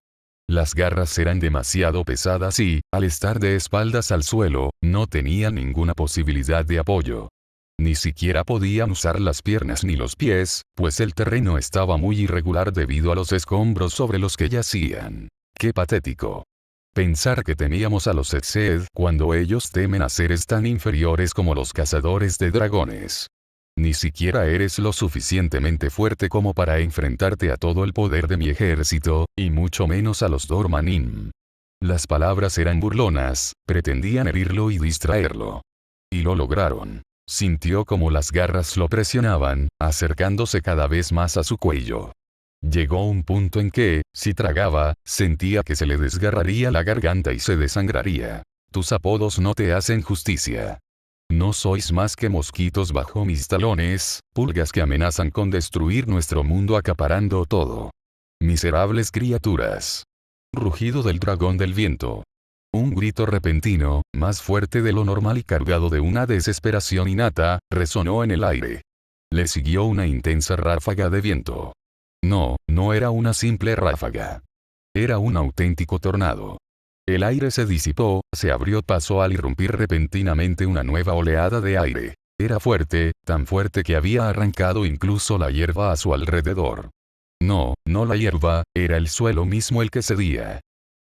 Las garras eran demasiado pesadas y, al estar de espaldas al suelo, no tenían ninguna posibilidad de apoyo. Ni siquiera podían usar las piernas ni los pies, pues el terreno estaba muy irregular debido a los escombros sobre los que yacían. ¡Qué patético! Pensar que temíamos a los Exeed cuando ellos temen a seres tan inferiores como los cazadores de dragones. Ni siquiera eres lo suficientemente fuerte como para enfrentarte a todo el poder de mi ejército, y mucho menos a los Dormanim. Las palabras eran burlonas, pretendían herirlo y distraerlo. Y lo lograron. Sintió como las garras lo presionaban, acercándose cada vez más a su cuello. Llegó un punto en que, si tragaba, sentía que se le desgarraría la garganta y se desangraría. Tus apodos no te hacen justicia. No sois más que mosquitos bajo mis talones, pulgas que amenazan con destruir nuestro mundo acaparando todo. Miserables criaturas. Rugido del dragón del viento. Un grito repentino, más fuerte de lo normal y cargado de una desesperación innata, resonó en el aire. Le siguió una intensa ráfaga de viento. No, no era una simple ráfaga. Era un auténtico tornado. El aire se disipó, se abrió paso al irrumpir repentinamente una nueva oleada de aire. Era fuerte, tan fuerte que había arrancado incluso la hierba a su alrededor. No, no la hierba, era el suelo mismo el que cedía.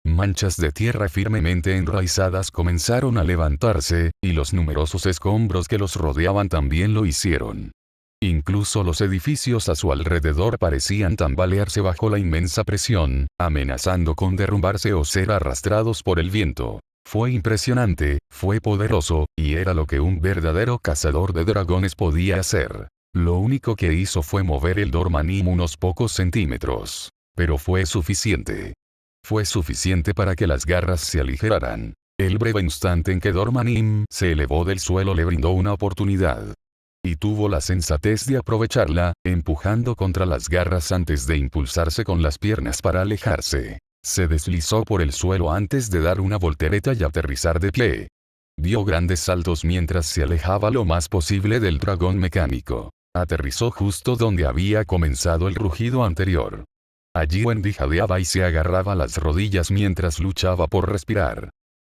Manchas de tierra firmemente enraizadas comenzaron a levantarse, y los numerosos escombros que los rodeaban también lo hicieron. Incluso los edificios a su alrededor parecían tambalearse bajo la inmensa presión, amenazando con derrumbarse o ser arrastrados por el viento. Fue impresionante, fue poderoso, y era lo que un verdadero cazador de dragones podía hacer. Lo único que hizo fue mover el Dormanim unos pocos centímetros. Pero fue suficiente. Fue suficiente para que las garras se aligeraran. El breve instante en que Dormanim se elevó del suelo le brindó una oportunidad. Y tuvo la sensatez de aprovecharla, empujando contra las garras antes de impulsarse con las piernas para alejarse. Se deslizó por el suelo antes de dar una voltereta y aterrizar de pie. Dio grandes saltos mientras se alejaba lo más posible del dragón mecánico. Aterrizó justo donde había comenzado el rugido anterior. Allí Wendy jadeaba y se agarraba las rodillas mientras luchaba por respirar.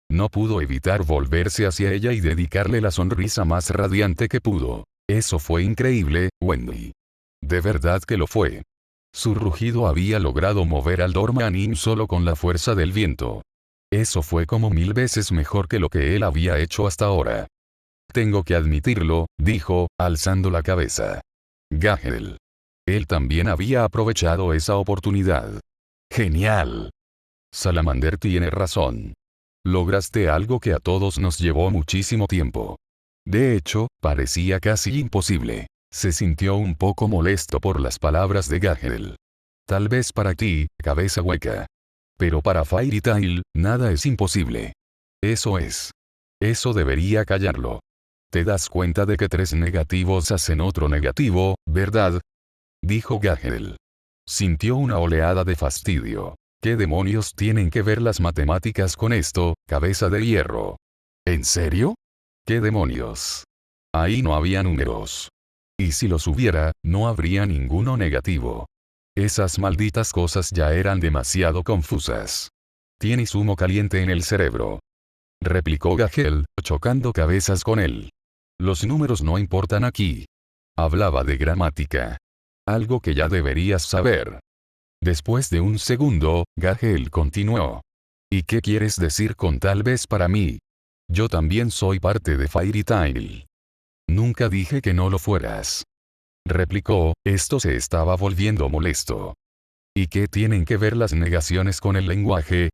No pudo evitar volverse hacia ella y dedicarle la sonrisa más radiante que pudo. Eso fue increíble, Wendy. De verdad que lo fue. Su rugido había logrado mover al Dormanim solo con la fuerza del viento. Eso fue como 1000 veces mejor que lo que él había hecho hasta ahora. Tengo que admitirlo, dijo, alzando la cabeza. Gahel. Él también había aprovechado esa oportunidad. ¡Genial! Salamander tiene razón. Lograste algo que a todos nos llevó muchísimo tiempo. De hecho, parecía casi imposible. Se sintió un poco molesto por las palabras de Gahel. Tal vez para ti, cabeza hueca. Pero para Fairy Tail, nada es imposible. Eso es. Eso debería callarlo. Te das cuenta de que 3 negativos hacen otro negativo, ¿verdad? Dijo Gahel. Sintió una oleada de fastidio. ¿Qué demonios tienen que ver las matemáticas con esto, cabeza de hierro? ¿En serio? ¿Qué demonios? Ahí no había números. Y si los hubiera, no habría ninguno negativo. Esas malditas cosas ya eran demasiado confusas. Tienes humo caliente en el cerebro. Replicó Gahel, chocando cabezas con él. Los números no importan aquí. Hablaba de gramática. Algo que ya deberías saber. Después de un segundo, Gahel continuó. ¿Y qué quieres decir con tal vez para mí? Yo también soy parte de Fairy Tail. Nunca dije que no lo fueras. Replicó, esto se estaba volviendo molesto. ¿Y qué tienen que ver las negaciones con el lenguaje?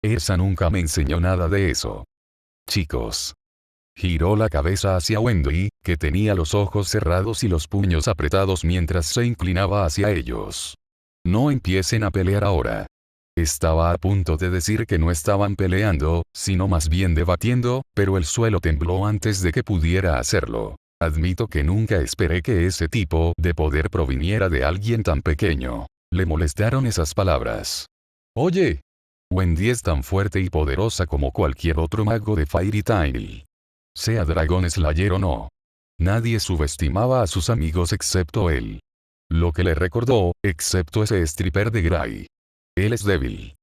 Ersa nunca me enseñó nada de eso. Chicos. Giró la cabeza hacia Wendy, que tenía los ojos cerrados y los puños apretados mientras se inclinaba hacia ellos. No empiecen a pelear ahora. Estaba a punto de decir que no estaban peleando, sino más bien debatiendo, pero el suelo tembló antes de que pudiera hacerlo. Admito que nunca esperé que ese tipo de poder proviniera de alguien tan pequeño. Le molestaron esas palabras. Oye. Wendy es tan fuerte y poderosa como cualquier otro mago de Fairy Tail. Sea Dragon Slayer o no. Nadie subestimaba a sus amigos excepto él. Lo que le recordó, excepto ese stripper de Gray. Él es débil.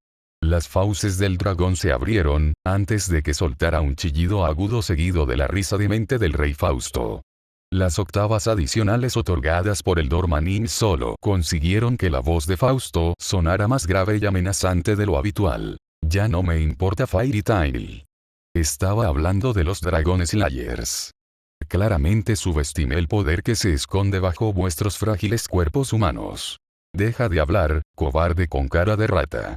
Las fauces del dragón se abrieron, antes de que soltara un chillido agudo seguido de la risa demente del rey Fausto. Las octavas adicionales otorgadas por el Dormanin solo consiguieron que la voz de Fausto sonara más grave y amenazante de lo habitual. Ya no me importa Fairy Tail. Estaba hablando de los Dragon Slayers. Claramente subestimé el poder que se esconde bajo vuestros frágiles cuerpos humanos. Deja de hablar, cobarde con cara de rata.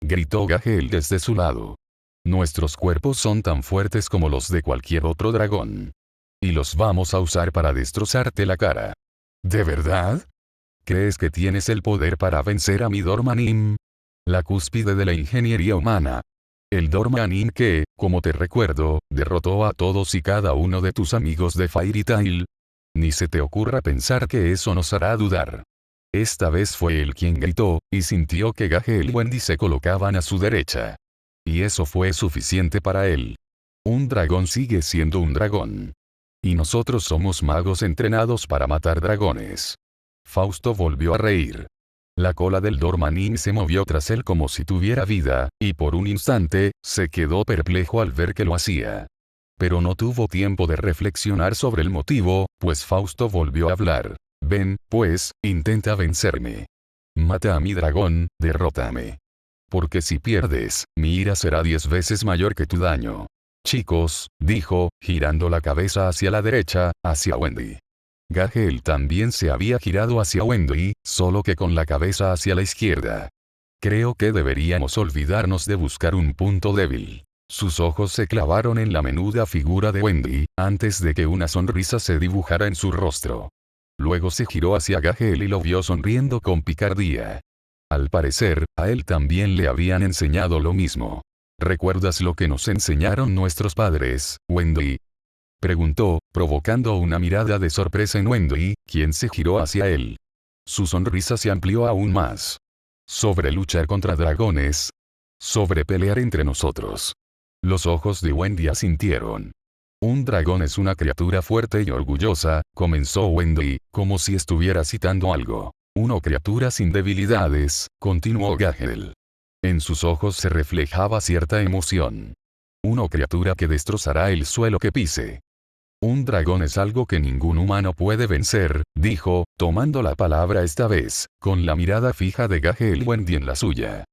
Gritó Gahel desde su lado. Nuestros cuerpos son tan fuertes como los de cualquier otro dragón. Y los vamos a usar para destrozarte la cara. ¿De verdad? ¿Crees que tienes el poder para vencer a mi Dormanim? La cúspide de la ingeniería humana. El Dormanin que, como te recuerdo, derrotó a todos y cada uno de tus amigos de Fairy Tail. Ni se te ocurra pensar que eso nos hará dudar. Esta vez fue él quien gritó, y sintió que Gahel y Wendy se colocaban a su derecha. Y eso fue suficiente para él. Un dragón sigue siendo un dragón. Y nosotros somos magos entrenados para matar dragones. Fausto volvió a reír. La cola del Dormanin se movió tras él como si tuviera vida, y por un instante, se quedó perplejo al ver que lo hacía. Pero no tuvo tiempo de reflexionar sobre el motivo, pues Fausto volvió a hablar. Ven, pues, intenta vencerme. Mata a mi dragón, derrótame. Porque si pierdes, mi ira será 10 veces mayor que tu daño. Chicos, dijo, girando la cabeza hacia la derecha, hacia Wendy. Gahel también se había girado hacia Wendy, solo que con la cabeza hacia la izquierda. Creo que deberíamos olvidarnos de buscar un punto débil. Sus ojos se clavaron en la menuda figura de Wendy, antes de que una sonrisa se dibujara en su rostro. Luego se giró hacia Gahel y lo vio sonriendo con picardía. Al parecer, a él también le habían enseñado lo mismo. ¿Recuerdas lo que nos enseñaron nuestros padres, Wendy? Preguntó, provocando una mirada de sorpresa en Wendy, quien se giró hacia él. Su sonrisa se amplió aún más. Sobre luchar contra dragones. Sobre pelear entre nosotros. Los ojos de Wendy asintieron. Un dragón es una criatura fuerte y orgullosa, comenzó Wendy, como si estuviera citando algo. Una criatura sin debilidades, continuó Gahel. En sus ojos se reflejaba cierta emoción. Una criatura que destrozará el suelo que pise. Un dragón es algo que ningún humano puede vencer, dijo, tomando la palabra esta vez, con la mirada fija de Gahel y Wendy en la suya.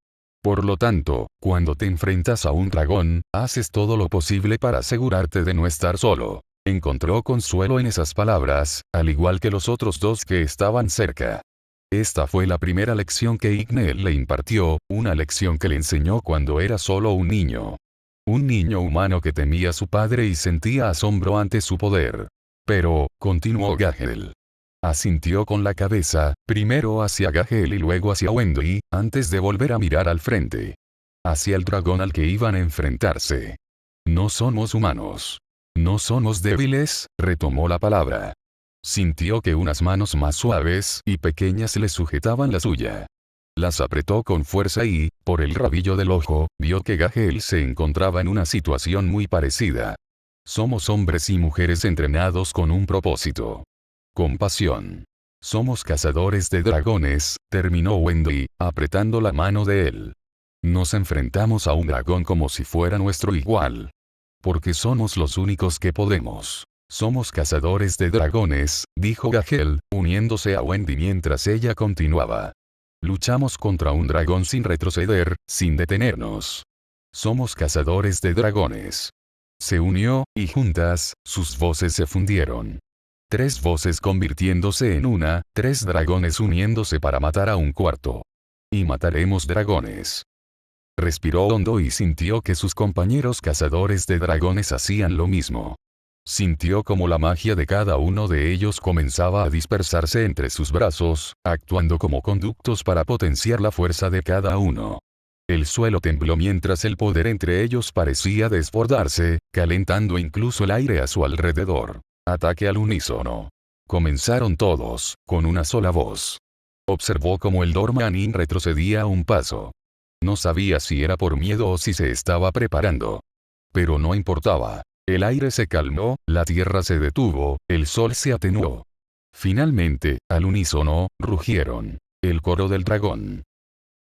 Por lo tanto, cuando te enfrentas a un dragón, haces todo lo posible para asegurarte de no estar solo. Encontró consuelo en esas palabras, al igual que los otros dos que estaban cerca. Esta fue la primera lección que Igneel le impartió, una lección que le enseñó cuando era solo un niño. Un niño humano que temía a su padre y sentía asombro ante su poder. Pero, continuó Gahel. Asintió con la cabeza, primero hacia Gahel y luego hacia Wendy, antes de volver a mirar al frente. Hacia el dragón al que iban a enfrentarse. No somos humanos. No somos débiles, retomó la palabra. Sintió que unas manos más suaves y pequeñas le sujetaban la suya. Las apretó con fuerza y, por el rabillo del ojo, vio que Gahel se encontraba en una situación muy parecida. Somos hombres y mujeres entrenados con un propósito. Compasión. Somos cazadores de dragones, terminó Wendy, apretando la mano de él. Nos enfrentamos a un dragón como si fuera nuestro igual. Porque somos los únicos que podemos. Somos cazadores de dragones, dijo Gahel, uniéndose a Wendy mientras ella continuaba. Luchamos contra un dragón sin retroceder, sin detenernos. Somos cazadores de dragones. Se unió, y juntas, sus voces se fundieron. 3 voces convirtiéndose en una, 3 dragones uniéndose para matar a un cuarto. Y mataremos dragones. Respiró hondo y sintió que sus compañeros cazadores de dragones hacían lo mismo. Sintió como la magia de cada uno de ellos comenzaba a dispersarse entre sus brazos, actuando como conductos para potenciar la fuerza de cada uno. El suelo tembló mientras el poder entre ellos parecía desbordarse, calentando incluso el aire a su alrededor. Ataque al unísono. Comenzaron todos, con una sola voz. Observó cómo el Dormanin retrocedía un paso. No sabía si era por miedo o si se estaba preparando. Pero no importaba. El aire se calmó, la tierra se detuvo, el sol se atenuó. Finalmente, al unísono, rugieron. El coro del dragón.